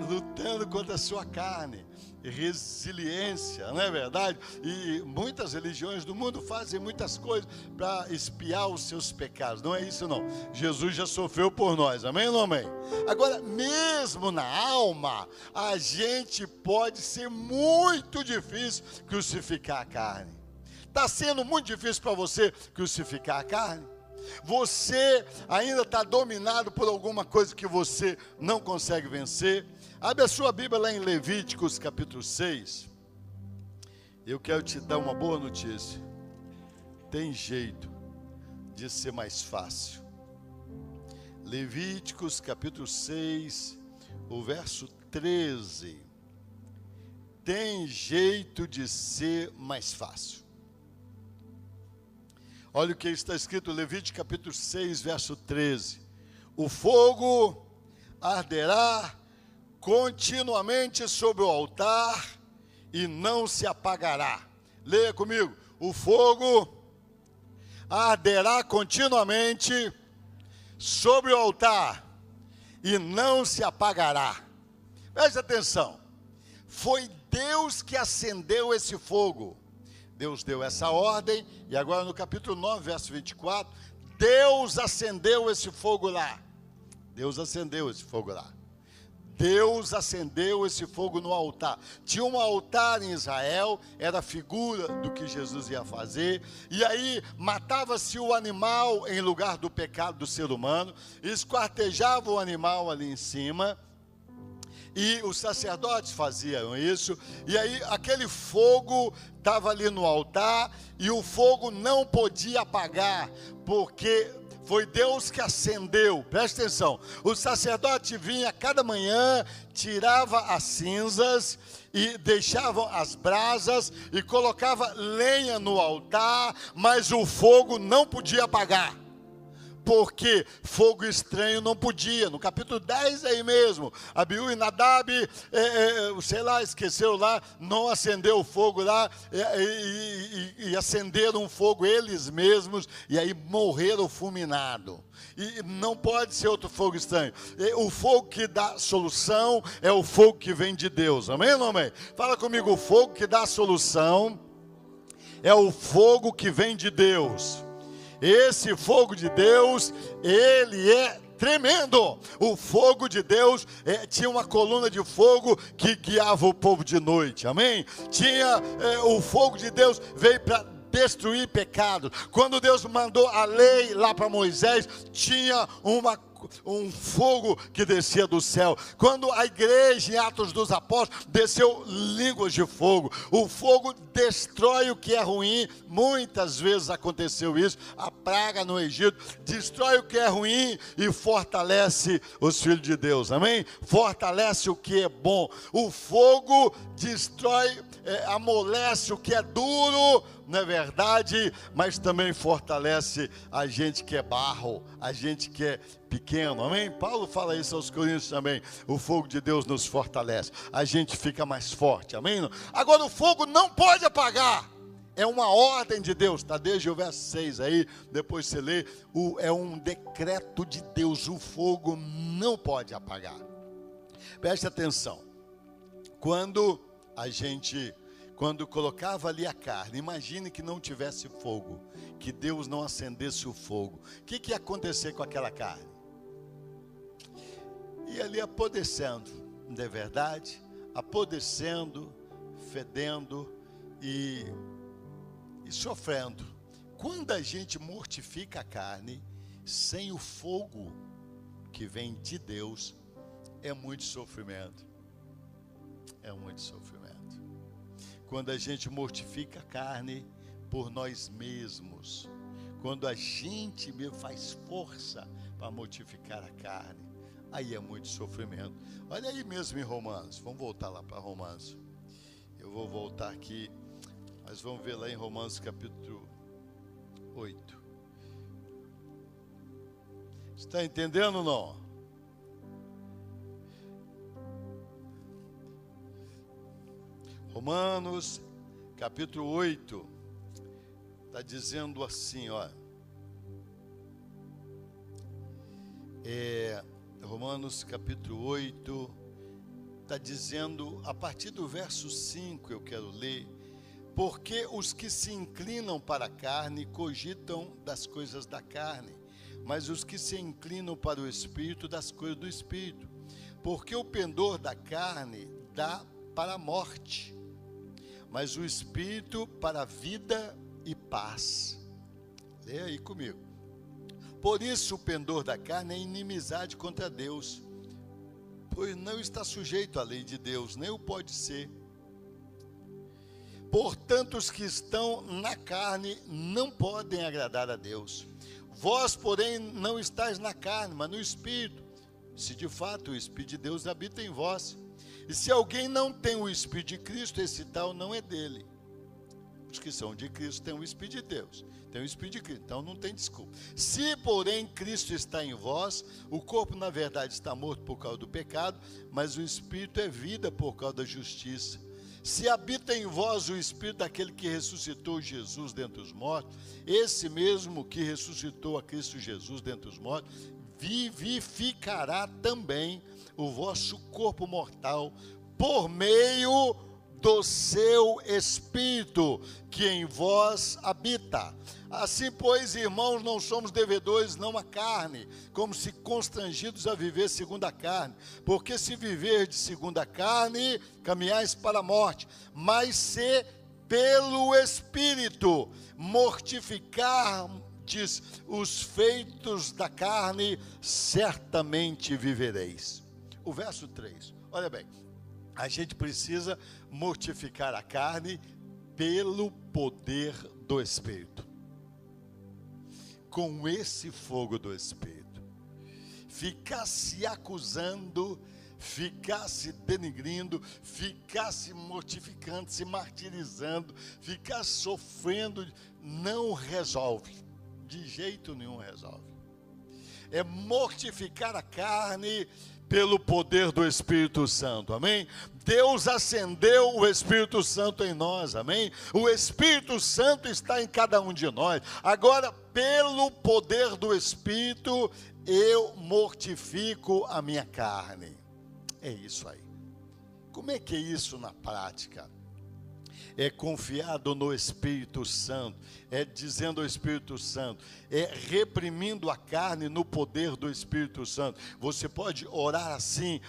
lutando contra a sua carne. Resiliência, não é verdade? E muitas religiões do mundo fazem muitas coisas para expiar os seus pecados. Não é isso não. Jesus já sofreu por nós, amém ou não amém? Agora, mesmo na alma, a gente pode ser muito difícil crucificar a carne. Está sendo muito difícil para você crucificar a carne? Você ainda está dominado por alguma coisa que você não consegue vencer? Abre a sua Bíblia lá em Levíticos capítulo 6. Eu quero te dar uma boa notícia. Tem jeito de ser mais fácil. Levíticos capítulo 6, o verso 13. Tem jeito de ser mais fácil. Olha o que está escrito, Levíticos capítulo 6, verso 13. O fogo arderá continuamente sobre o altar e não se apagará. Leia comigo. O fogo arderá continuamente sobre o altar e não se apagará. Preste atenção. Foi Deus que acendeu esse fogo. Deus deu essa ordem, e agora no capítulo 9, verso 24, Deus acendeu esse fogo lá. Deus acendeu esse fogo lá. Deus acendeu esse fogo no altar. Tinha um altar em Israel, era a figura do que Jesus ia fazer. E aí matava-se o animal em lugar do pecado do ser humano, esquartejava o animal ali em cima. E os sacerdotes faziam isso, e aí aquele fogo estava ali no altar, e o fogo não podia apagar, porque foi Deus que acendeu. Presta atenção, o sacerdote vinha cada manhã, tirava as cinzas, e deixavam as brasas, e colocava lenha no altar, mas o fogo não podia apagar. Porque fogo estranho não podia. No capítulo 10 aí mesmo, Abiú e Nadab, sei lá, esqueceu lá, não acendeu o fogo lá, e acenderam um fogo eles mesmos, e aí morreram fulminados. E não pode ser outro fogo estranho. O fogo que dá solução é o fogo que vem de Deus. Amém ou não amém? Fala comigo, o fogo que dá solução é o fogo que vem de Deus. Esse fogo de Deus, ele é tremendo. O fogo de Deus tinha uma coluna de fogo que guiava o povo de noite, amém? O fogo de Deus veio para destruir pecado. Quando Deus mandou a lei lá para Moisés, tinha um fogo que descia do céu. Quando a igreja em Atos dos Apóstolos desceu línguas de fogo. O fogo destrói o que é ruim. Muitas vezes aconteceu isso. A praga no Egito destrói o que é ruim e fortalece os filhos de Deus, amém? Fortalece o que é bom. O fogo destrói, amolece o que é duro, não é verdade? Mas também fortalece a gente que é barro, a gente que é pequeno, amém? Paulo fala isso aos Coríntios também. O fogo de Deus nos fortalece, a gente fica mais forte, amém? Agora o fogo não pode apagar. É uma ordem de Deus, está desde o verso 6 aí, depois você lê, é um decreto de Deus, o fogo não pode apagar. Preste atenção, quando colocava ali a carne, imagine que não tivesse fogo, que Deus não acendesse o fogo, o que ia acontecer com aquela carne? Ia ali apodrecendo, não é verdade? Apodrecendo, fedendo e sofrendo. Quando a gente mortifica a carne, sem o fogo que vem de Deus, é muito sofrimento. É muito sofrimento. Quando a gente mortifica a carne por nós mesmos, quando a gente mesmo faz força para mortificar a carne, aí é muito sofrimento. Olha aí mesmo em Romanos, vamos voltar lá para Romanos. Eu vou voltar aqui, mas vamos ver lá em Romanos capítulo 8. Está entendendo ou não? Romanos capítulo 8, está dizendo assim, ó. Romanos capítulo 8, está dizendo, a partir do verso 5 eu quero ler, porque os que se inclinam para a carne cogitam das coisas da carne, mas os que se inclinam para o Espírito, das coisas do Espírito. Porque o pendor da carne dá para a morte, mas o Espírito para a vida e paz. Leia aí comigo. Por isso o pendor da carne é inimizade contra Deus, pois não está sujeito à lei de Deus, nem o pode ser. Portanto, os que estão na carne não podem agradar a Deus. Vós, porém, não estáis na carne, mas no Espírito, se de fato o Espírito de Deus habita em vós. E se alguém não tem o Espírito de Cristo, esse tal não é dele. Os que são de Cristo têm o Espírito de Deus, têm o Espírito de Cristo, então não tem desculpa. Se, porém, Cristo está em vós, o corpo, na verdade, está morto por causa do pecado, mas o Espírito é vida por causa da justiça. Se habita em vós o Espírito daquele que ressuscitou Jesus dentre os mortos, esse mesmo que ressuscitou a Cristo Jesus dentre os mortos, vivificará também o vosso corpo mortal por meio do seu Espírito que em vós habita. Assim, pois, irmãos, não somos devedores, não à carne, como se constrangidos a viver segundo a carne. Porque se viver de segundo a carne, caminhais para a morte. Mas se pelo Espírito mortificardes os feitos da carne, certamente vivereis. O verso 3, olha bem, a gente precisa mortificar a carne pelo poder do Espírito. Com esse fogo do Espírito. Ficar se acusando, ficar se denigrindo, ficar se mortificando, se martirizando, ficar sofrendo, não resolve. De jeito nenhum resolve. É mortificar a carne pelo poder do Espírito Santo, amém? Deus acendeu o Espírito Santo em nós, amém? O Espírito Santo está em cada um de nós. Agora, pelo poder do Espírito, eu mortifico a minha carne. É isso aí. Como é que é isso na prática? É confiado no Espírito Santo, é dizendo ao Espírito Santo, é reprimindo a carne no poder do Espírito Santo. Você pode orar assim,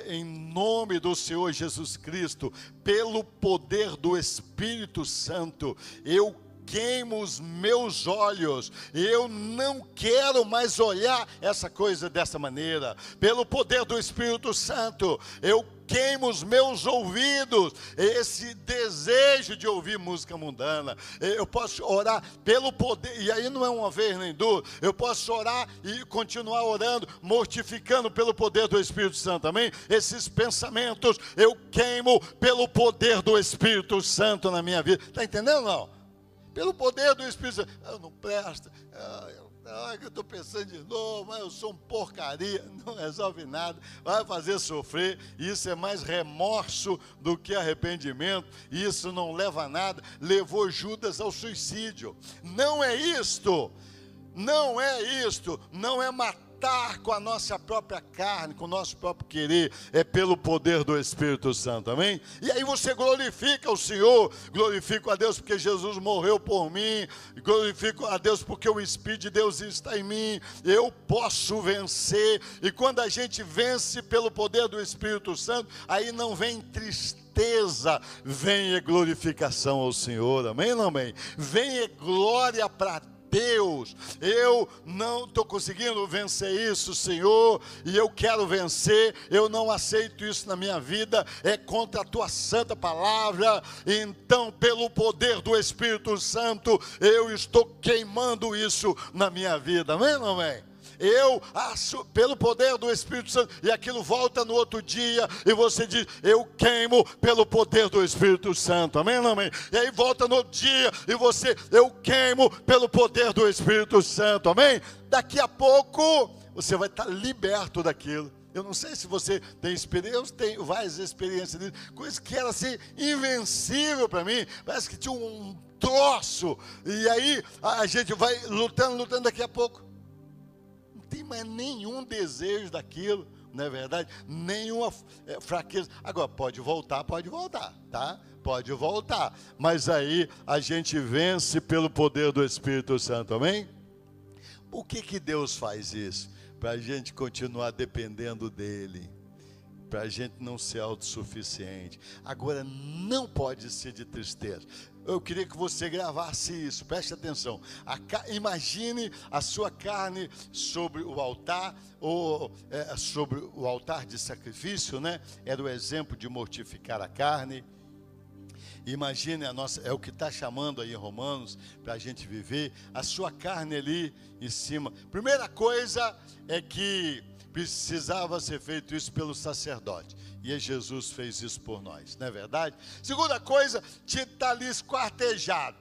em nome do Senhor Jesus Cristo, pelo poder do Espírito Santo, eu queimo os meus olhos, eu não quero mais olhar essa coisa dessa maneira. Pelo poder do Espírito Santo, eu queimo os meus ouvidos, esse desejo de ouvir música mundana. Eu posso orar pelo poder, e aí não é uma vez nem duas, eu posso orar e continuar orando, mortificando pelo poder do Espírito Santo, amém? Esses pensamentos eu queimo pelo poder do Espírito Santo na minha vida. Está entendendo ou não? Pelo poder do Espírito Santo. Eu não presto, eu estou pensando de novo, mas eu sou um porcaria, não resolve nada, vai fazer sofrer. Isso é mais remorso do que arrependimento, isso não leva a nada. Levou Judas ao suicídio. Não é isto, não é matar com a nossa própria carne, com o nosso próprio querer, é pelo poder do Espírito Santo, amém? E aí você glorifica o Senhor, glorifico a Deus porque Jesus morreu por mim, glorifico a Deus porque o Espírito de Deus está em mim, eu posso vencer. E quando a gente vence pelo poder do Espírito Santo, aí não vem tristeza, vem glorificação ao Senhor, amém, não amém? Vem glória para Deus. Eu não estou conseguindo vencer isso, Senhor, e eu quero vencer. Eu não aceito isso na minha vida, é contra a tua santa palavra. Então, pelo poder do Espírito Santo, eu estou queimando isso na minha vida, amém ou não amém? Eu, pelo poder do Espírito Santo, e aquilo volta no outro dia, e você diz, eu queimo pelo poder do Espírito Santo, amém ou não amém? E aí volta no outro dia, e você, eu queimo pelo poder do Espírito Santo, amém? Daqui a pouco, você vai estar liberto daquilo. Eu não sei se você tem experiência, eu tenho várias experiências disso, coisa que era assim, invencível para mim, parece que tinha um troço, e aí a gente vai lutando, daqui a pouco tem mais nenhum desejo daquilo, não é verdade? Nenhuma fraqueza. Agora, pode voltar, tá? Pode voltar. Mas aí a gente vence pelo poder do Espírito Santo, amém? Por que Deus faz isso? Para a gente continuar dependendo dEle. Para a gente não ser autossuficiente. Agora, não pode ser de tristeza. Eu queria que você gravasse isso, preste atenção. Imagine a sua carne sobre o altar, ou sobre o altar de sacrifício, né? Era o exemplo de mortificar a carne. Imagine é o que está chamando aí em Romanos, para a gente viver, a sua carne ali em cima. Primeira coisa é que precisava ser feito isso pelo sacerdote. E Jesus fez isso por nós, não é verdade? Segunda coisa, tinha que estar ali esquartejado.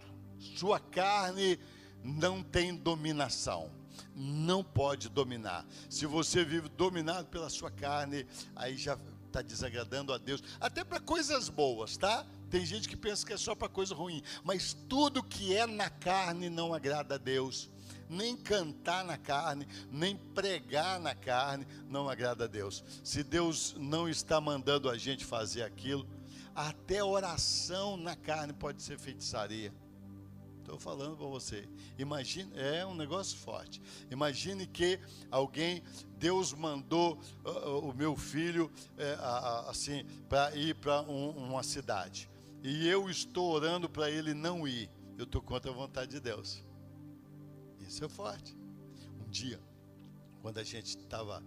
Sua carne não tem dominação. Não pode dominar. Se você vive dominado pela sua carne, aí já está desagradando a Deus. Até para coisas boas, tá? Tem gente que pensa que é só para coisa ruim. Mas tudo que é na carne não agrada a Deus. Nem cantar na carne, nem pregar na carne, não agrada a Deus. Se Deus não está mandando a gente fazer aquilo, até oração na carne pode ser feitiçaria. Estou falando para você. Imagine, é um negócio forte. Imagine que Deus mandou o meu filho assim, para ir para uma cidade. E eu estou orando para ele não ir. Eu estou contra a vontade de Deus. Isso é forte. Um dia, quando a gente estava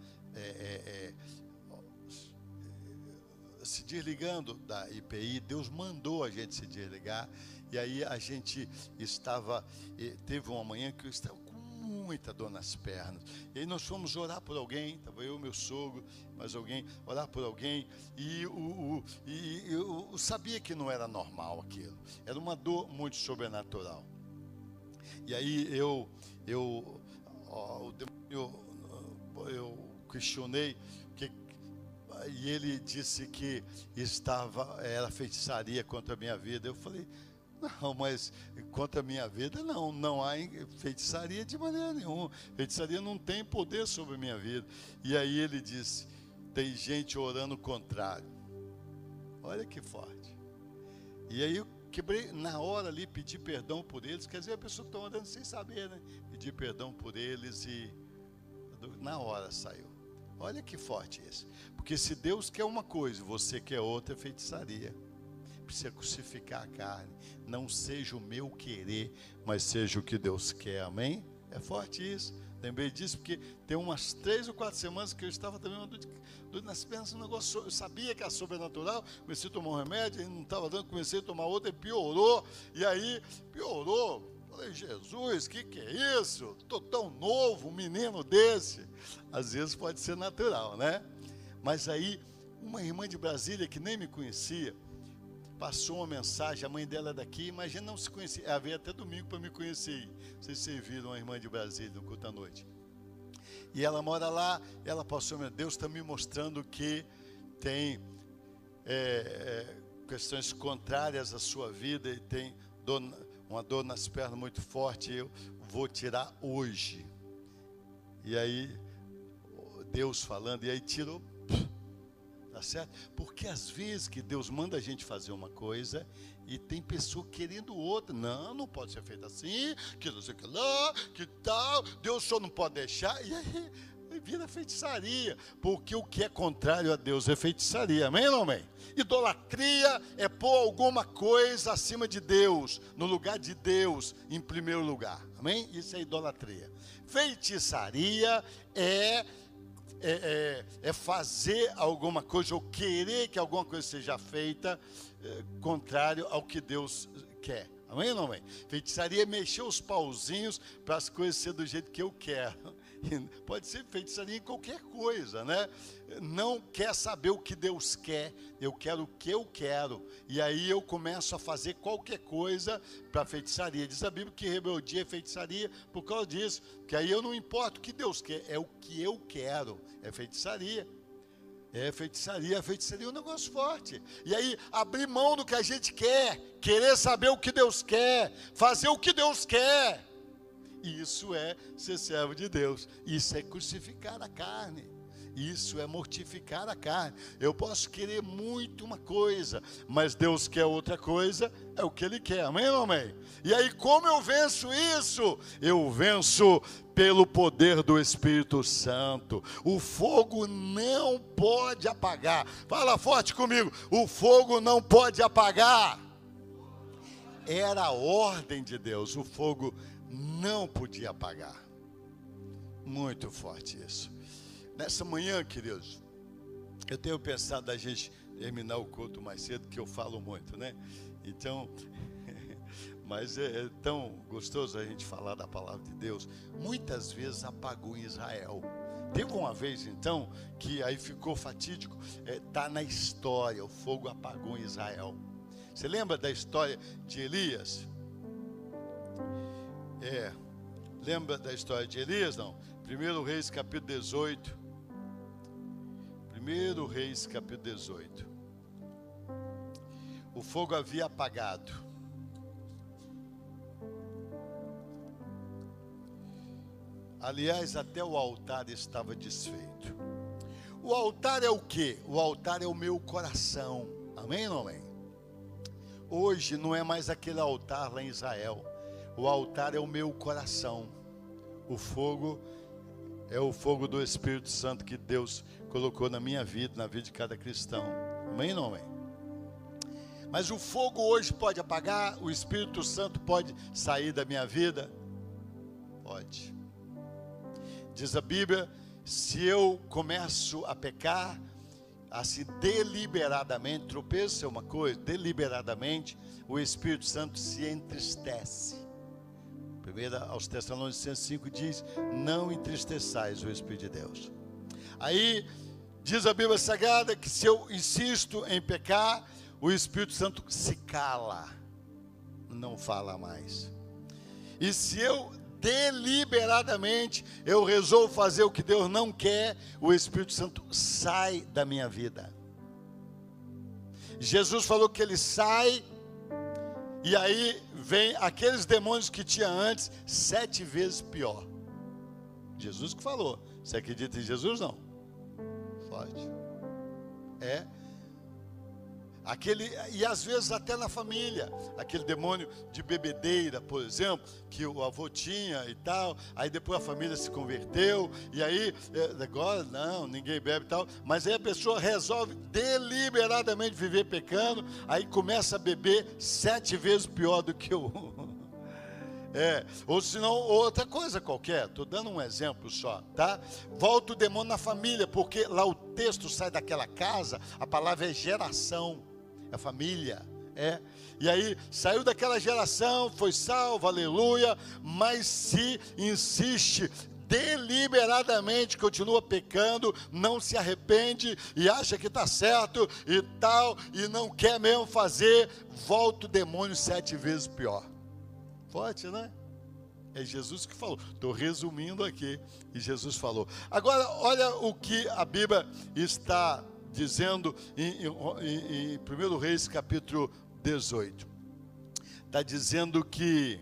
se desligando da IPI, Deus mandou a gente se desligar. E aí a gente teve uma manhã que eu estava com muita dor nas pernas. E aí nós fomos orar por alguém, estava eu, meu sogro, mais alguém, orar por alguém. E eu sabia que não era normal aquilo. Era uma dor muito sobrenatural. E aí eu questionei, e ele disse que era feitiçaria contra a minha vida. Eu falei, não, mas contra a minha vida não há feitiçaria de maneira nenhuma. Feitiçaria não tem poder sobre a minha vida. E aí ele disse, tem gente orando o contrário. Olha que forte. E aí eu quebrei, na hora ali, pedi perdão por eles. Quer dizer, a pessoa está orando sem saber, né? Pedi perdão por eles e na hora saiu. Olha que forte isso. Porque se Deus quer uma coisa e você quer outra, é feitiçaria. Precisa crucificar a carne. Não seja o meu querer, mas seja o que Deus quer. Amém? É forte isso. Lembrei disso porque tem umas 3 ou 4 semanas que eu estava também uma dor nas pernas, um negócio. Eu sabia que era sobrenatural. Comecei a tomar um remédio, ele não estava dando, comecei a tomar outro, e piorou. E aí, piorou. Falei, Jesus, que é isso? Estou tão novo, um menino desse. Às vezes pode ser natural, né? Mas aí, uma irmã de Brasília que nem me conhecia, passou uma mensagem, a mãe dela é daqui, imagina, não se conhecia, ela veio até domingo para me conhecer. Não sei se vocês viram uma irmã de Brasília no culto à noite. E ela mora lá, ela passou, Deus está me mostrando que tem questões contrárias à sua vida e tem uma dor nas pernas muito forte, eu vou tirar hoje. E aí, Deus falando, e aí tirou. Tá certo? Porque às vezes que Deus manda a gente fazer uma coisa e tem pessoa querendo outra. Não pode ser feito assim, que não sei o que lá, que tal, Deus só não pode deixar. E aí vira feitiçaria, porque o que é contrário a Deus é feitiçaria. Amém ou não amém? Idolatria é pôr alguma coisa acima de Deus, no lugar de Deus, em primeiro lugar. Amém? Isso é idolatria. Feitiçaria é fazer alguma coisa ou querer que alguma coisa seja feita contrário ao que Deus quer. Amém ou não amém? Feitiçaria é mexer os pauzinhos para as coisas serem do jeito que eu quero. Pode ser feitiçaria em qualquer coisa, né? Não quer saber o que Deus quer, eu quero o que eu quero. E aí eu começo a fazer qualquer coisa para feitiçaria. Diz a Bíblia que rebeldia é feitiçaria por causa disso. Porque aí eu não importo o que Deus quer, é o que eu quero. É feitiçaria. Feitiçaria é um negócio forte. E aí, abrir mão do que a gente quer, querer saber o que Deus quer, fazer o que Deus quer. Isso é ser servo de Deus. Isso é crucificar a carne. Isso é mortificar a carne. Eu posso querer muito uma coisa, mas Deus quer outra coisa, é o que Ele quer. Amém ou amém? E aí, como eu venço isso? Eu venço pelo poder do Espírito Santo. O fogo não pode apagar. Fala forte comigo. O fogo não pode apagar. Era a ordem de Deus. O fogo não podia apagar. Muito forte isso. Nessa manhã, queridos, eu tenho pensado a gente terminar o culto mais cedo, que eu falo muito, né? Então, mas é tão gostoso a gente falar da palavra de Deus. Muitas vezes apagou em Israel. Teve uma vez, então, que aí ficou fatídico. Está na história, o fogo apagou em Israel. Você lembra da história de Elias? Lembra da história de Elias? Não. 1 Reis, capítulo 18. 1 Reis, capítulo 18. O fogo havia apagado. Aliás, até o altar estava desfeito. O altar é o quê? O altar é o meu coração. Amém ou não amém? hoje não é mais aquele altar lá em Israel. O altar é o meu coração. O fogo é o fogo do Espírito Santo que Deus colocou na minha vida, na vida de cada cristão. Amém ou não amém? Mas o fogo hoje pode apagar, o Espírito Santo pode sair da minha vida? Pode. Diz a Bíblia, se eu começo a pecar, assim deliberadamente, tropeço é uma coisa, deliberadamente, o Espírito Santo se entristece. 1 aos Tessalonicenses 5 diz, não entristeçais o Espírito de Deus. Aí, diz a Bíblia Sagrada que se eu insisto em pecar, o Espírito Santo se cala, não fala mais. E se eu deliberadamente eu resolvo fazer o que Deus não quer, o Espírito Santo sai da minha vida. Jesus falou que ele sai, e aí vem aqueles demônios que tinha antes, 7 vezes pior. Jesus que falou. Você acredita em Jesus? Não. Forte. É. E às vezes até na família, aquele demônio de bebedeira, por exemplo, que o avô tinha e tal, aí depois a família se converteu, e aí, agora não, ninguém bebe e tal, mas aí a pessoa resolve deliberadamente viver pecando, aí começa a beber 7 vezes pior do que o... ou senão outra coisa qualquer, estou dando um exemplo só, tá? Volta o demônio na família, porque lá o texto sai daquela casa, a palavra é geração, é família, e aí saiu daquela geração, foi salvo, aleluia, mas se insiste deliberadamente, continua pecando, não se arrepende e acha que está certo e tal, e não quer mesmo fazer, volta o demônio 7 vezes pior. Forte, né? É Jesus que falou. Estou resumindo aqui. E Jesus falou. Agora, olha o que a Bíblia está dizendo em 1 Reis, capítulo 18. Está dizendo que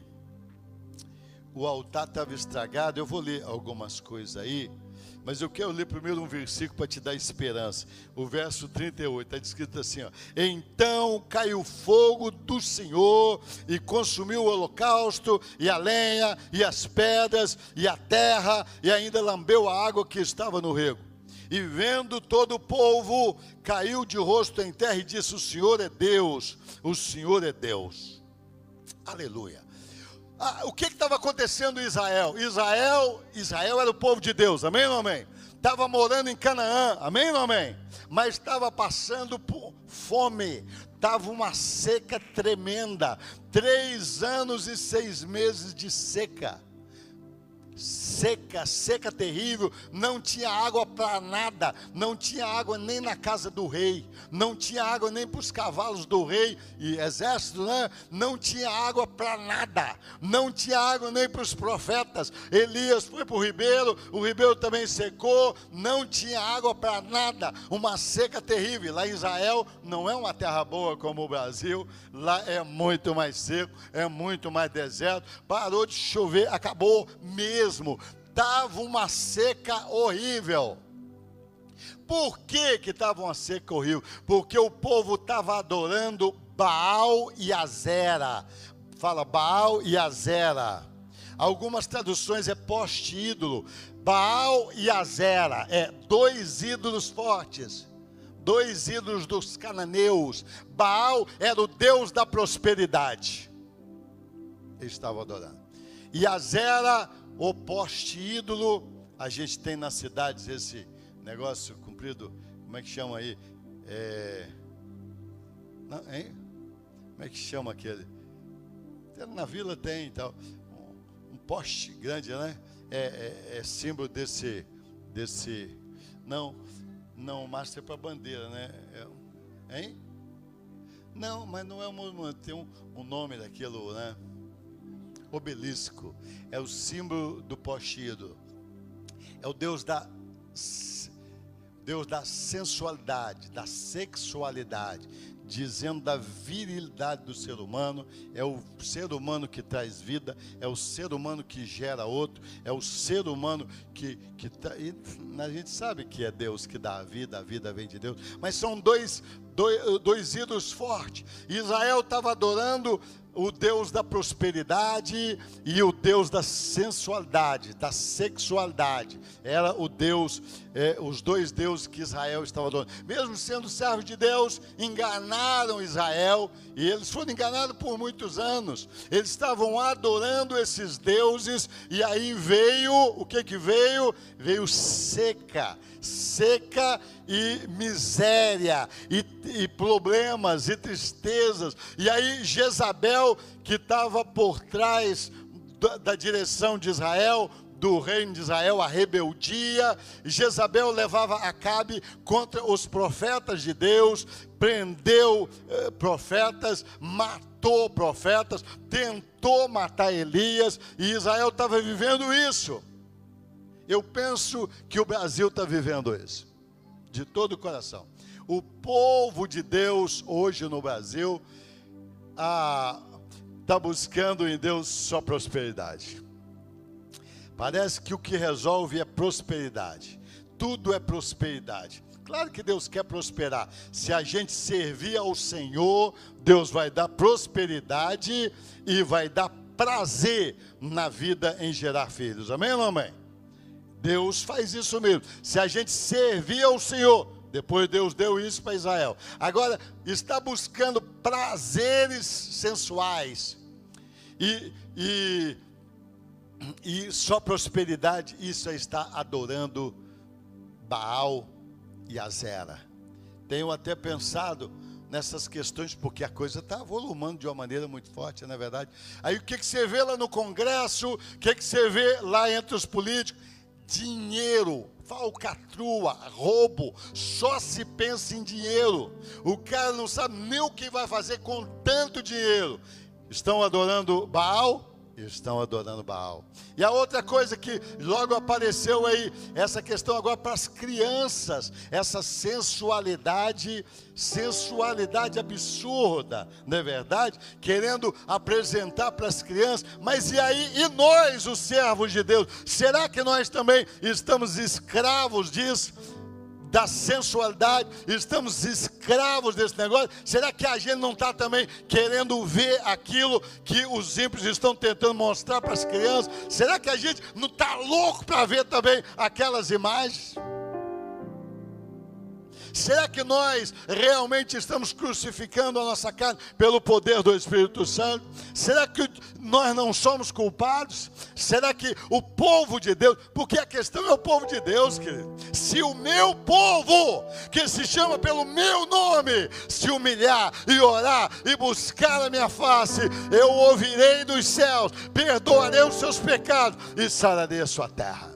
o altar estava estragado. Eu vou ler algumas coisas aí, mas eu quero ler primeiro um versículo para te dar esperança. O verso 38, está escrito assim, ó, então caiu fogo do Senhor e consumiu o holocausto, e a lenha, e as pedras, e a terra, e ainda lambeu a água que estava no rego. E vendo todo o povo, caiu de rosto em terra e disse, o Senhor é Deus, o Senhor é Deus. Aleluia. O que estava acontecendo em Israel? Israel era o povo de Deus, amém ou não amém? Estava morando em Canaã, amém ou não amém? Mas estava passando por fome, estava uma seca tremenda, 3 anos e 6 meses de seca. Seca terrível, não tinha água para nada, não tinha água nem na casa do rei, não tinha água nem para os cavalos do rei e exército, né? Não tinha água para nada, não tinha água nem para os profetas. Elias foi para o ribeiro também secou, não tinha água para nada, uma seca terrível. Lá em Israel não é uma terra boa como o Brasil, lá é muito mais seco, é muito mais deserto, parou de chover, acabou mesmo. Estava uma seca horrível. Por que estava uma seca horrível? Porque o povo estava adorando Baal e Azera. Fala Baal e Azera. Algumas traduções é poste-ídolo. Baal e Azera, 2 ídolos fortes. 2 ídolos dos cananeus. Baal era o Deus da prosperidade. Eles estavam adorando. E Azera, o poste ídolo. A gente tem nas cidades esse negócio comprido, como é que chama aí? Não, hein? Como é que chama aquele? Na vila tem e tal, um poste grande, né? É símbolo desse, não, mas é para bandeira, né? Hein? Não, mas não é um monumento, tem um nome daquilo, né? Obelisco, é o símbolo do poste ídolo, é o Deus da sensualidade, da sexualidade. dizendo da virilidade do ser humano. É o ser humano que traz vida, é o ser humano que gera outro, é o ser humano que e a gente sabe que é Deus que dá a vida vem de Deus, mas são dois ídolos fortes. Israel estava adorando o Deus da prosperidade e o Deus da sensualidade, da sexualidade. Era o Deus, os dois deuses que Israel estava adorando. Mesmo sendo servos de Deus, enganaram Israel, e eles foram enganados por muitos anos. Eles estavam adorando esses deuses, e aí veio, o que veio? Veio seca e miséria, e problemas, e tristezas. E aí Jezabel, que estava por trás da direção de Israel, do reino de Israel, a rebeldia, Jezabel levava Acabe contra os profetas de Deus, prendeu profetas, matou profetas, tentou matar Elias, e Israel estava vivendo isso. Eu penso que o Brasil está vivendo isso, de todo o coração. O povo de Deus hoje no Brasil está buscando em Deus só prosperidade. Parece que o que resolve é prosperidade. Tudo é prosperidade. Claro que Deus quer prosperar. Se a gente servir ao Senhor, Deus vai dar prosperidade e vai dar prazer na vida em gerar filhos. Amém ou não amém? Deus faz isso mesmo. Se a gente servir ao Senhor, depois Deus deu isso para Israel. Agora, está buscando prazeres sensuais e só prosperidade, isso está adorando Baal e Azera. Tenho até pensado nessas questões, porque a coisa está volumando de uma maneira muito forte, não é verdade? Aí o que você vê lá no Congresso, o que você vê lá entre os políticos? Dinheiro, falcatrua, roubo, só se pensa em dinheiro. O cara não sabe nem o que vai fazer com tanto dinheiro. Estão adorando Baal? Estão adorando Baal. E a outra coisa que logo apareceu aí, essa questão agora para as crianças, essa sensualidade absurda, não é verdade? Querendo apresentar para as crianças, mas e aí, e nós, os servos de Deus, será que nós também estamos escravos disso? Da sensualidade, estamos escravos desse negócio? Será que a gente não está também querendo ver aquilo que os ímpios estão tentando mostrar para as crianças? Será que a gente não está louco para ver também aquelas imagens? Será que nós realmente estamos crucificando a nossa carne pelo poder do Espírito Santo? Será que nós não somos culpados? Será que o povo de Deus, porque a questão é o povo de Deus, querido. Se o meu povo, que se chama pelo meu nome, se humilhar e orar e buscar a minha face, eu ouvirei dos céus, perdoarei os seus pecados e sararei a sua terra.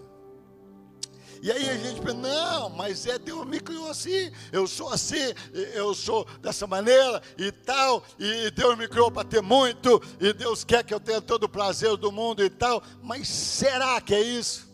E aí a gente pensa, não, mas Deus me criou assim, eu sou dessa maneira e tal, e Deus me criou para ter muito, e Deus quer que eu tenha todo o prazer do mundo e tal, mas será que é isso?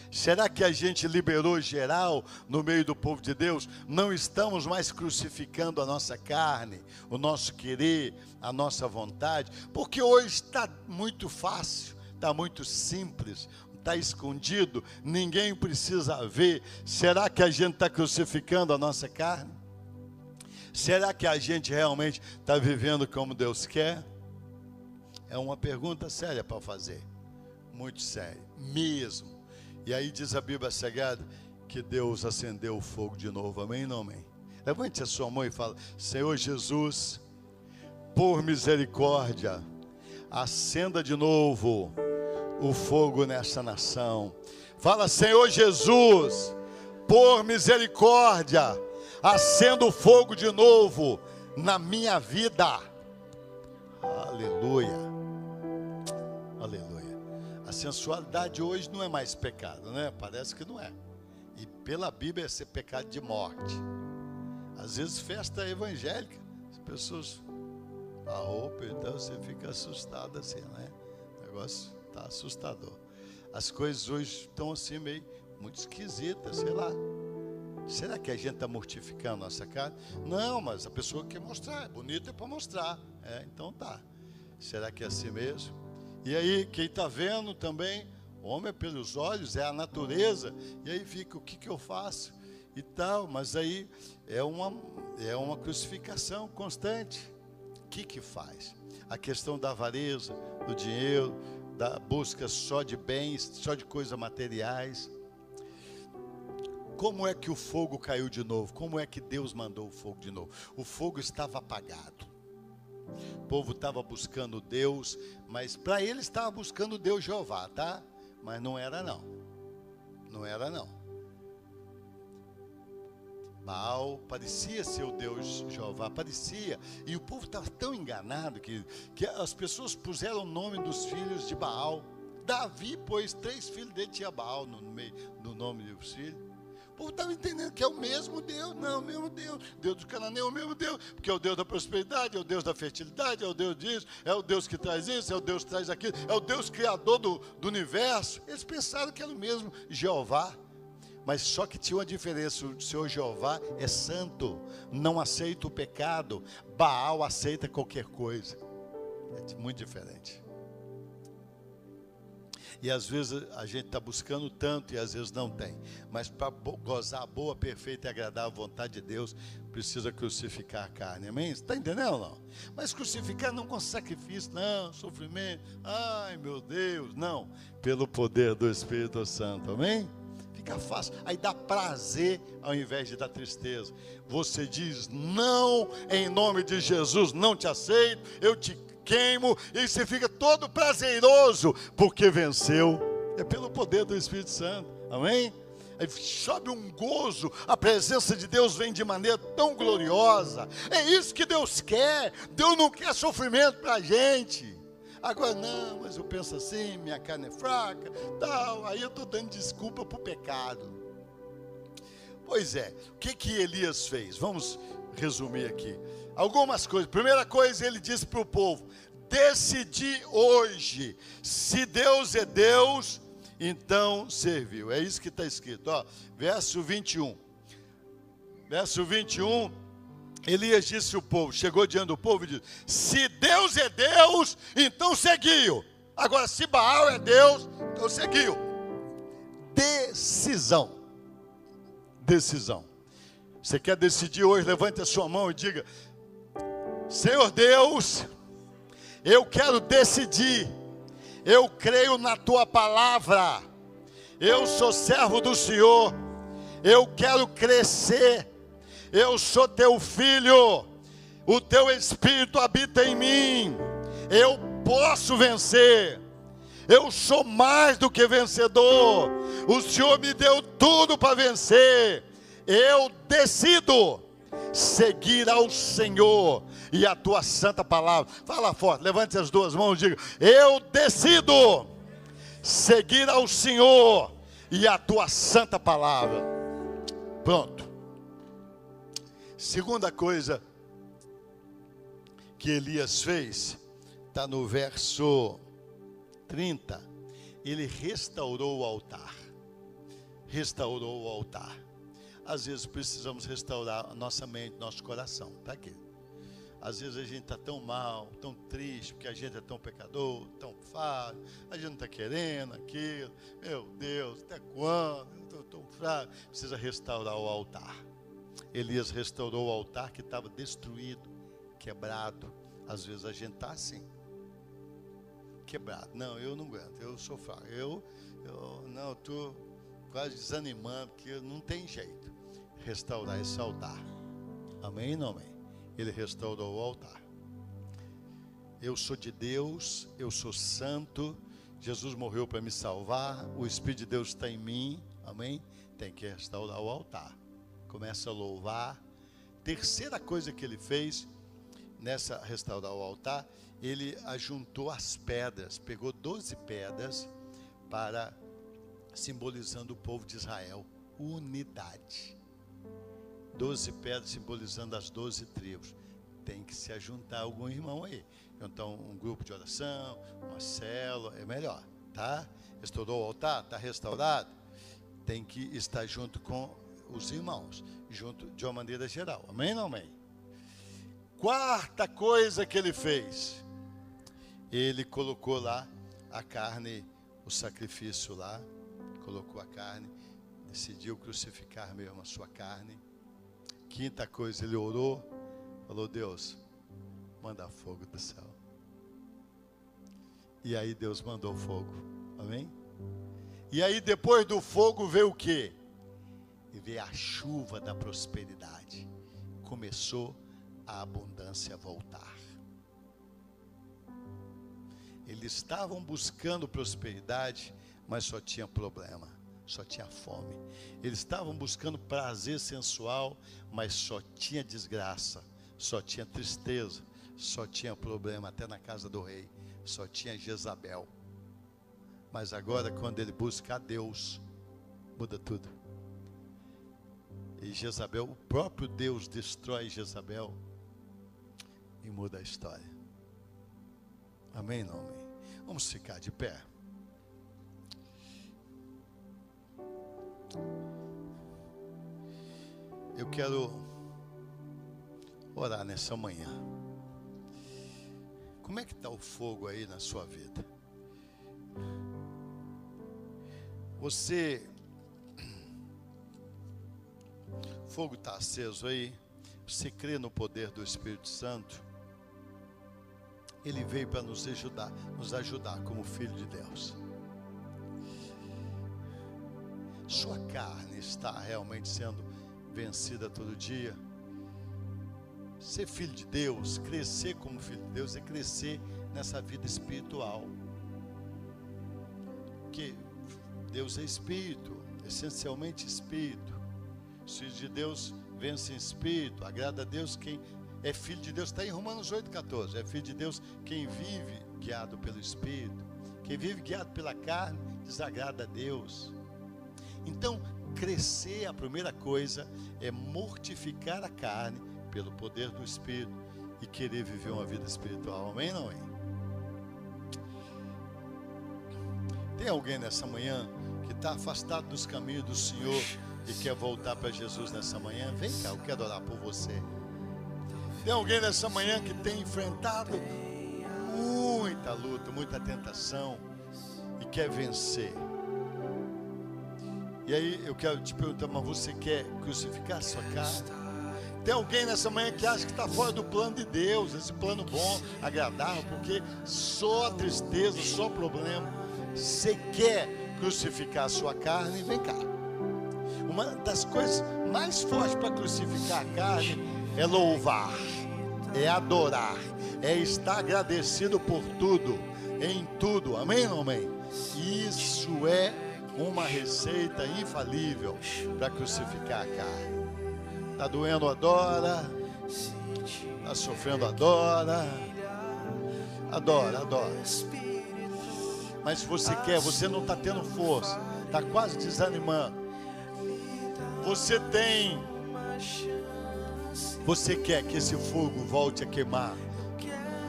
Será que a gente liberou geral no meio do povo de Deus? Não estamos mais crucificando a nossa carne, o nosso querer, a nossa vontade, porque hoje está muito fácil, está muito simples, está escondido, ninguém precisa ver. Será que a gente está crucificando a nossa carne? Será que a gente realmente está vivendo como Deus quer? É uma pergunta séria para fazer, muito séria, mesmo. E aí diz a Bíblia Sagrada que Deus acendeu o fogo de novo, amém ou não amém? Levante a sua mão e fala, Senhor Jesus, por misericórdia, acenda de novo o fogo nessa nação. Fala, Senhor Jesus, por misericórdia, acenda o fogo de novo na minha vida. Aleluia, aleluia. A sensualidade hoje não é mais pecado, né? Parece que não é. E pela Bíblia é ser pecado de morte. Às vezes festa evangélica, as pessoas, a roupa, então você fica assustado assim, né? O negócio está assustador. As coisas hoje estão assim meio muito esquisitas, sei lá. Será que a gente está mortificando a nossa carne? Não, mas a pessoa quer mostrar, é bonito é para mostrar. Então tá. Será que é assim mesmo? E aí, quem está vendo também, homem é pelos olhos, é a natureza. E aí fica, o que eu faço? E tal, mas aí é uma crucificação constante. O que faz? A questão da avareza, do dinheiro, da busca só de bens, só de coisas materiais. Como é que o fogo caiu de novo? Como é que Deus mandou o fogo de novo? O fogo estava apagado. O povo estava buscando Deus, mas para eles estava buscando Deus Jeová, tá? Mas não era não. Não era não. Baal parecia ser o Deus Jeová, parecia. E o povo estava tão enganado que as pessoas puseram o nome dos filhos de Baal. Davi, pois 3 filhos dele tinha Baal no meio do nome dos filhos. O povo estava entendendo que é o mesmo Deus. Não, o mesmo Deus. Deus do Cananeu é o mesmo Deus. Porque é o Deus da prosperidade, é o Deus da fertilidade, é o Deus disso, é o Deus que traz isso, é o Deus que traz aquilo, é o Deus criador do universo. Eles pensaram que era o mesmo Jeová. Mas só que tinha uma diferença, o Senhor Jeová é santo, não aceita o pecado. Baal aceita qualquer coisa. É muito diferente. E às vezes a gente está buscando tanto e às vezes não tem. Mas para gozar a boa, perfeita e agradável vontade de Deus, precisa crucificar a carne. Amém? Você está entendendo ou não? Mas crucificar não com sacrifício, não, sofrimento. Ai meu Deus, não. Pelo poder do Espírito Santo, amém? Fica fácil, aí dá prazer ao invés de dar tristeza. Você diz, não, em nome de Jesus, não te aceito, eu te queimo, e você fica todo prazeroso, porque venceu, é pelo poder do Espírito Santo, amém? Aí sobe um gozo, a presença de Deus vem de maneira tão gloriosa, é isso que Deus quer. Deus não quer sofrimento para a gente. Agora não, mas eu penso assim, minha carne é fraca, tal, aí eu estou dando desculpa para o pecado. Pois é, o que Elias fez? Vamos resumir aqui. Algumas coisas. Primeira coisa, ele disse para o povo, decidi hoje, se Deus é Deus, então serviu. É isso que está escrito, ó, verso 21. Verso 21. Elias disse ao povo, chegou diante do povo e disse, se Deus é Deus, então seguiu. Agora, se Baal é Deus, então seguiu. Decisão. Decisão. Você quer decidir hoje? Levante a sua mão e diga, Senhor Deus, eu quero decidir. Eu creio na tua palavra. Eu sou servo do Senhor. Eu quero crescer. Eu sou teu filho, o teu Espírito habita em mim, eu posso vencer, eu sou mais do que vencedor, o Senhor me deu tudo para vencer, eu decido seguir ao Senhor e a tua santa palavra. Fala forte, levante as duas mãos e diga, eu decido seguir ao Senhor e a tua santa palavra. Pronto. Segunda coisa que Elias fez, está no verso 30, ele restaurou o altar. Restaurou o altar. Às vezes precisamos restaurar a nossa mente, nosso coração. Para quê? Às vezes a gente está tão mal, tão triste, porque a gente é tão pecador, tão falho, a gente não está querendo aquilo. Meu Deus, até quando? Eu estou tão fraco. Precisa restaurar o altar. Elias restaurou o altar que estava destruído, quebrado. Às vezes a gente está assim, quebrado. Não, eu não aguento, eu sou fraco. Eu estou quase desanimando, que não tem jeito. Restaurar esse altar. Amém ou não amém? Ele restaurou o altar. Eu sou de Deus, eu sou santo. Jesus morreu para me salvar. O Espírito de Deus está em mim. Amém? Tem que restaurar o altar. Começa a louvar. Terceira coisa que ele fez nessa restaurar o altar, ele ajuntou as pedras, pegou 12 pedras para simbolizando o povo de Israel, unidade. 12 pedras simbolizando as 12 tribos. Tem que se ajuntar algum irmão aí. Então, um grupo de oração, uma célula, é melhor, tá? Restaurou o altar, está restaurado. Tem que estar junto com os irmãos, junto de uma maneira geral. Amém ou não amém? Quarta coisa que ele fez, ele colocou lá a carne, o sacrifício lá, colocou a carne, decidiu crucificar mesmo a sua carne. Quinta coisa, ele orou, falou: Deus, manda fogo do céu. E aí Deus mandou fogo, amém? E aí depois do fogo veio o quê? E veio a chuva da prosperidade. Começou a abundância voltar. Eles estavam buscando prosperidade, mas só tinha problema, só tinha fome. Eles estavam buscando prazer sensual, mas só tinha desgraça, só tinha tristeza, só tinha problema, até na casa do rei, só tinha Jezabel. Mas agora, quando ele busca a Deus, muda tudo. E Jezabel, o próprio Deus destrói Jezabel e muda a história. Amém, não amém? Vamos ficar de pé. Eu quero orar nessa manhã. Como é que está o fogo aí na sua vida? O fogo está aceso aí. Você crê no poder do Espírito Santo? Ele veio para nos ajudar como filho de Deus. Sua carne está realmente sendo vencida todo dia? Ser filho de Deus, crescer como filho de Deus, é crescer nessa vida espiritual. Porque Deus é espírito, essencialmente espírito. Os filhos de Deus vencem espírito, agrada a Deus. Quem é filho de Deus, está em Romanos 8,14. É filho de Deus quem vive guiado pelo Espírito. Quem vive guiado pela carne desagrada a Deus. Então, crescer, a primeira coisa é mortificar a carne pelo poder do Espírito e querer viver uma vida espiritual. Amém ou não é? Tem alguém nessa manhã que está afastado dos caminhos do Senhor e quer voltar para Jesus nessa manhã? Vem cá, eu quero orar por você. Tem alguém nessa manhã que tem enfrentado muita luta, muita tentação e quer vencer? E aí eu quero te perguntar, mas você quer crucificar a sua carne? Tem alguém nessa manhã que acha que está fora do plano de Deus, esse plano bom, agradável, porque só tristeza, só problema. Você quer crucificar a sua carne? Vem cá. Uma das coisas mais fortes para crucificar a carne é louvar, é adorar, é estar agradecido por tudo, em tudo. Amém ou não amém? Isso é uma receita infalível para crucificar a carne. Está doendo, adora. Está sofrendo, adora. Adora, adora. Mas se você quer, você não está tendo força, está quase desanimando. Você quer que esse fogo volte a queimar,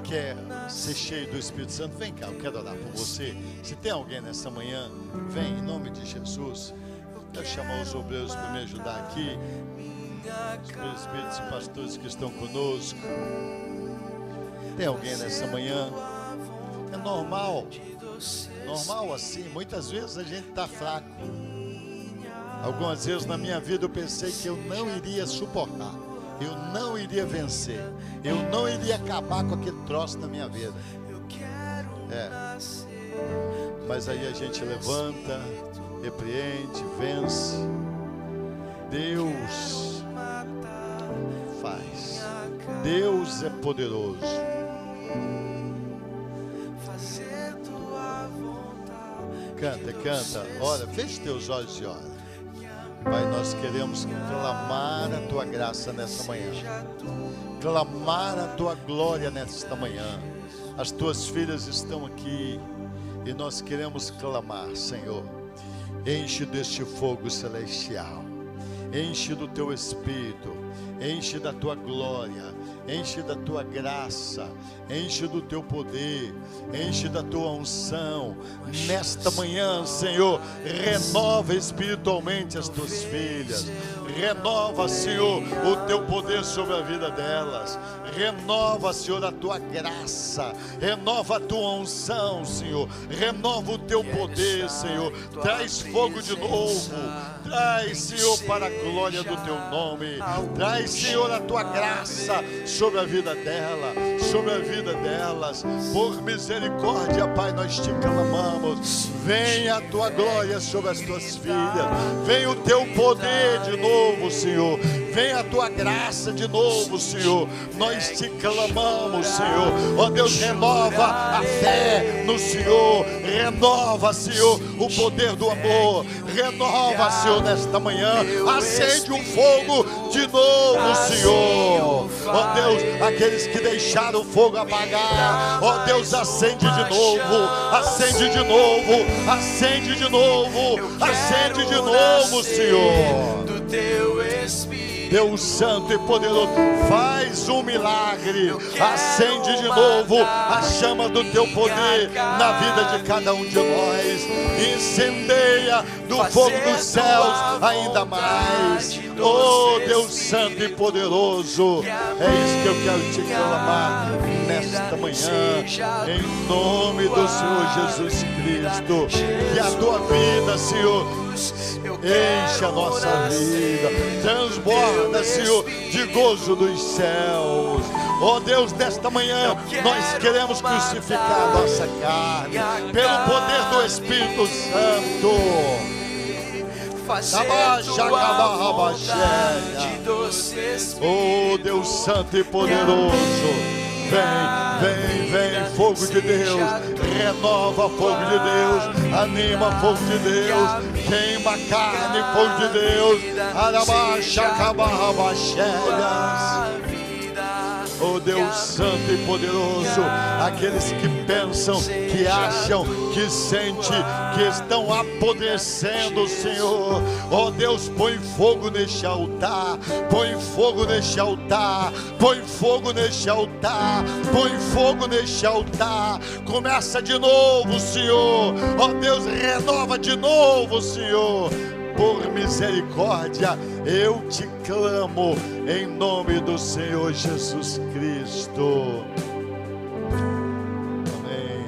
quer ser cheio do Espírito Santo? Vem cá, eu quero orar por você. Se tem alguém nessa manhã, vem em nome de Jesus. Quero chamar os obreiros para me ajudar aqui, os presbíteros e pastores que estão conosco. Tem alguém nessa manhã? É normal assim, muitas vezes a gente está fraco. Algumas vezes na minha vida eu pensei que eu não iria suportar, eu não iria vencer, eu não iria acabar com aquele troço na minha vida. Mas aí a gente levanta, repreende, vence. Deus faz. Deus é poderoso. Canta, ora, feche teus olhos e ora. Pai, nós queremos clamar a Tua graça nessa manhã, clamar a Tua glória nesta manhã. As Tuas filhas estão aqui e nós queremos clamar, Senhor. Enche deste fogo celestial, enche do Teu Espírito, enche da Tua glória, enche da tua graça, enche do teu poder, enche da tua unção. Nesta manhã, Senhor, renova espiritualmente as tuas filhas. Renova, Senhor, o teu poder sobre a vida delas. Renova, Senhor, a tua graça. Renova a tua unção, Senhor. Renova o teu poder, Senhor. Traz fogo de novo. Traz, Senhor, para a glória do teu nome. Traz, Senhor, a tua graça sobre a vida dela, sobre a vida delas. Por misericórdia, Pai, nós te clamamos. Venha a tua glória sobre as tuas filhas. Venha o teu poder de novo, Senhor. Venha a tua graça de novo, Senhor. Nós te clamamos, Senhor. Ó Deus, renova a fé no Senhor. Renova, Senhor, o poder do amor. Renova, Senhor, nesta manhã. Acende um fogo de novo, Senhor. Ó Deus, aqueles que deixaram o fogo apagar, ó Deus, acende de novo. Acende de novo. Acende de novo. Acende de novo, Senhor. Deus Santo e Poderoso, faz um milagre, acende de novo a chama do teu poder na vida de cada um de nós, incendeia do fogo dos céus ainda mais. Oh Deus Santo e Poderoso, é isso que eu quero te clamar nesta manhã, em nome do Senhor Jesus Cristo. Que a tua vida, Senhor, enche a nossa vida, transborda, Senhor, de gozo dos céus. Oh Deus, nesta manhã nós queremos crucificar a nossa carne pelo poder do Espírito Santo. Oh Deus Santo e Poderoso, vem, fogo de Deus, renova, fogo de Deus, anima, fogo de Deus, queima a carne, fogo de Deus, arabaxa, oh Deus Santo e Poderoso, aqueles que pensam, que acham, que sentem, que estão apodrecendo, Senhor, oh Deus, põe fogo neste altar, põe fogo neste altar, põe fogo neste altar, põe fogo neste altar, começa de novo, Senhor, oh Deus, renova de novo, Senhor. Por misericórdia, eu te clamo em nome do Senhor Jesus Cristo. Amém.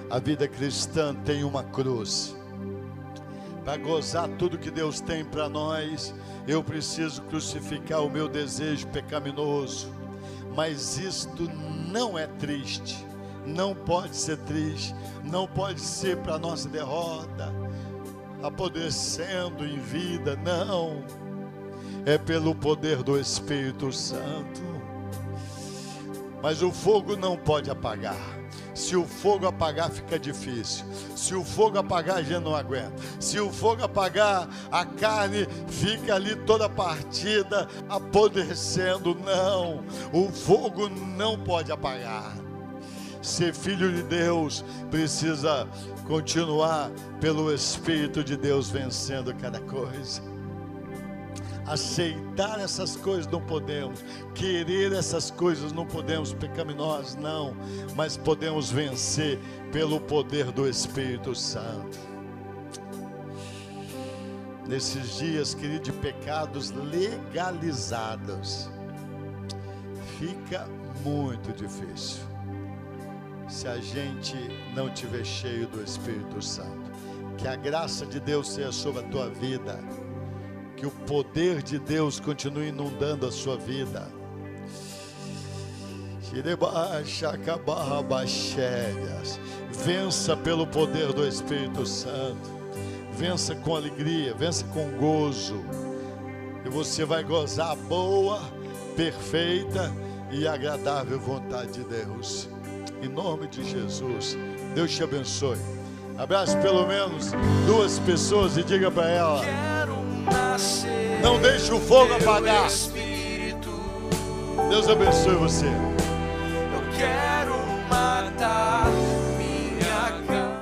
A vida cristã tem uma cruz. Para gozar tudo que Deus tem para nós, eu preciso crucificar o meu desejo pecaminoso. Mas isto não é triste, não pode ser triste, não pode ser para a nossa derrota, apodrecendo em vida, não. É pelo poder do Espírito Santo. Mas o fogo não pode apagar. Se o fogo apagar, fica difícil. Se o fogo apagar, a gente não aguenta. Se o fogo apagar, a carne fica ali toda partida, apodrecendo. Não, o fogo não pode apagar. Ser filho de Deus precisa continuar pelo Espírito de Deus vencendo cada coisa. Aceitar essas coisas não podemos, querer essas coisas não podemos, pecaminosos não, mas podemos vencer pelo poder do Espírito Santo. Nesses dias, querido, de pecados legalizados, fica muito difícil se a gente não tiver cheio do Espírito Santo. Que a graça de Deus seja sobre a tua vida. Que o poder de Deus continue inundando a sua vida. Vença pelo poder do Espírito Santo. Vença com alegria, vença com gozo. E você vai gozar a boa, perfeita e agradável vontade de Deus. Em nome de Jesus, Deus te abençoe. Abrace pelo menos 2 pessoas e diga para ela: não deixe o fogo apagar. Deus abençoe você.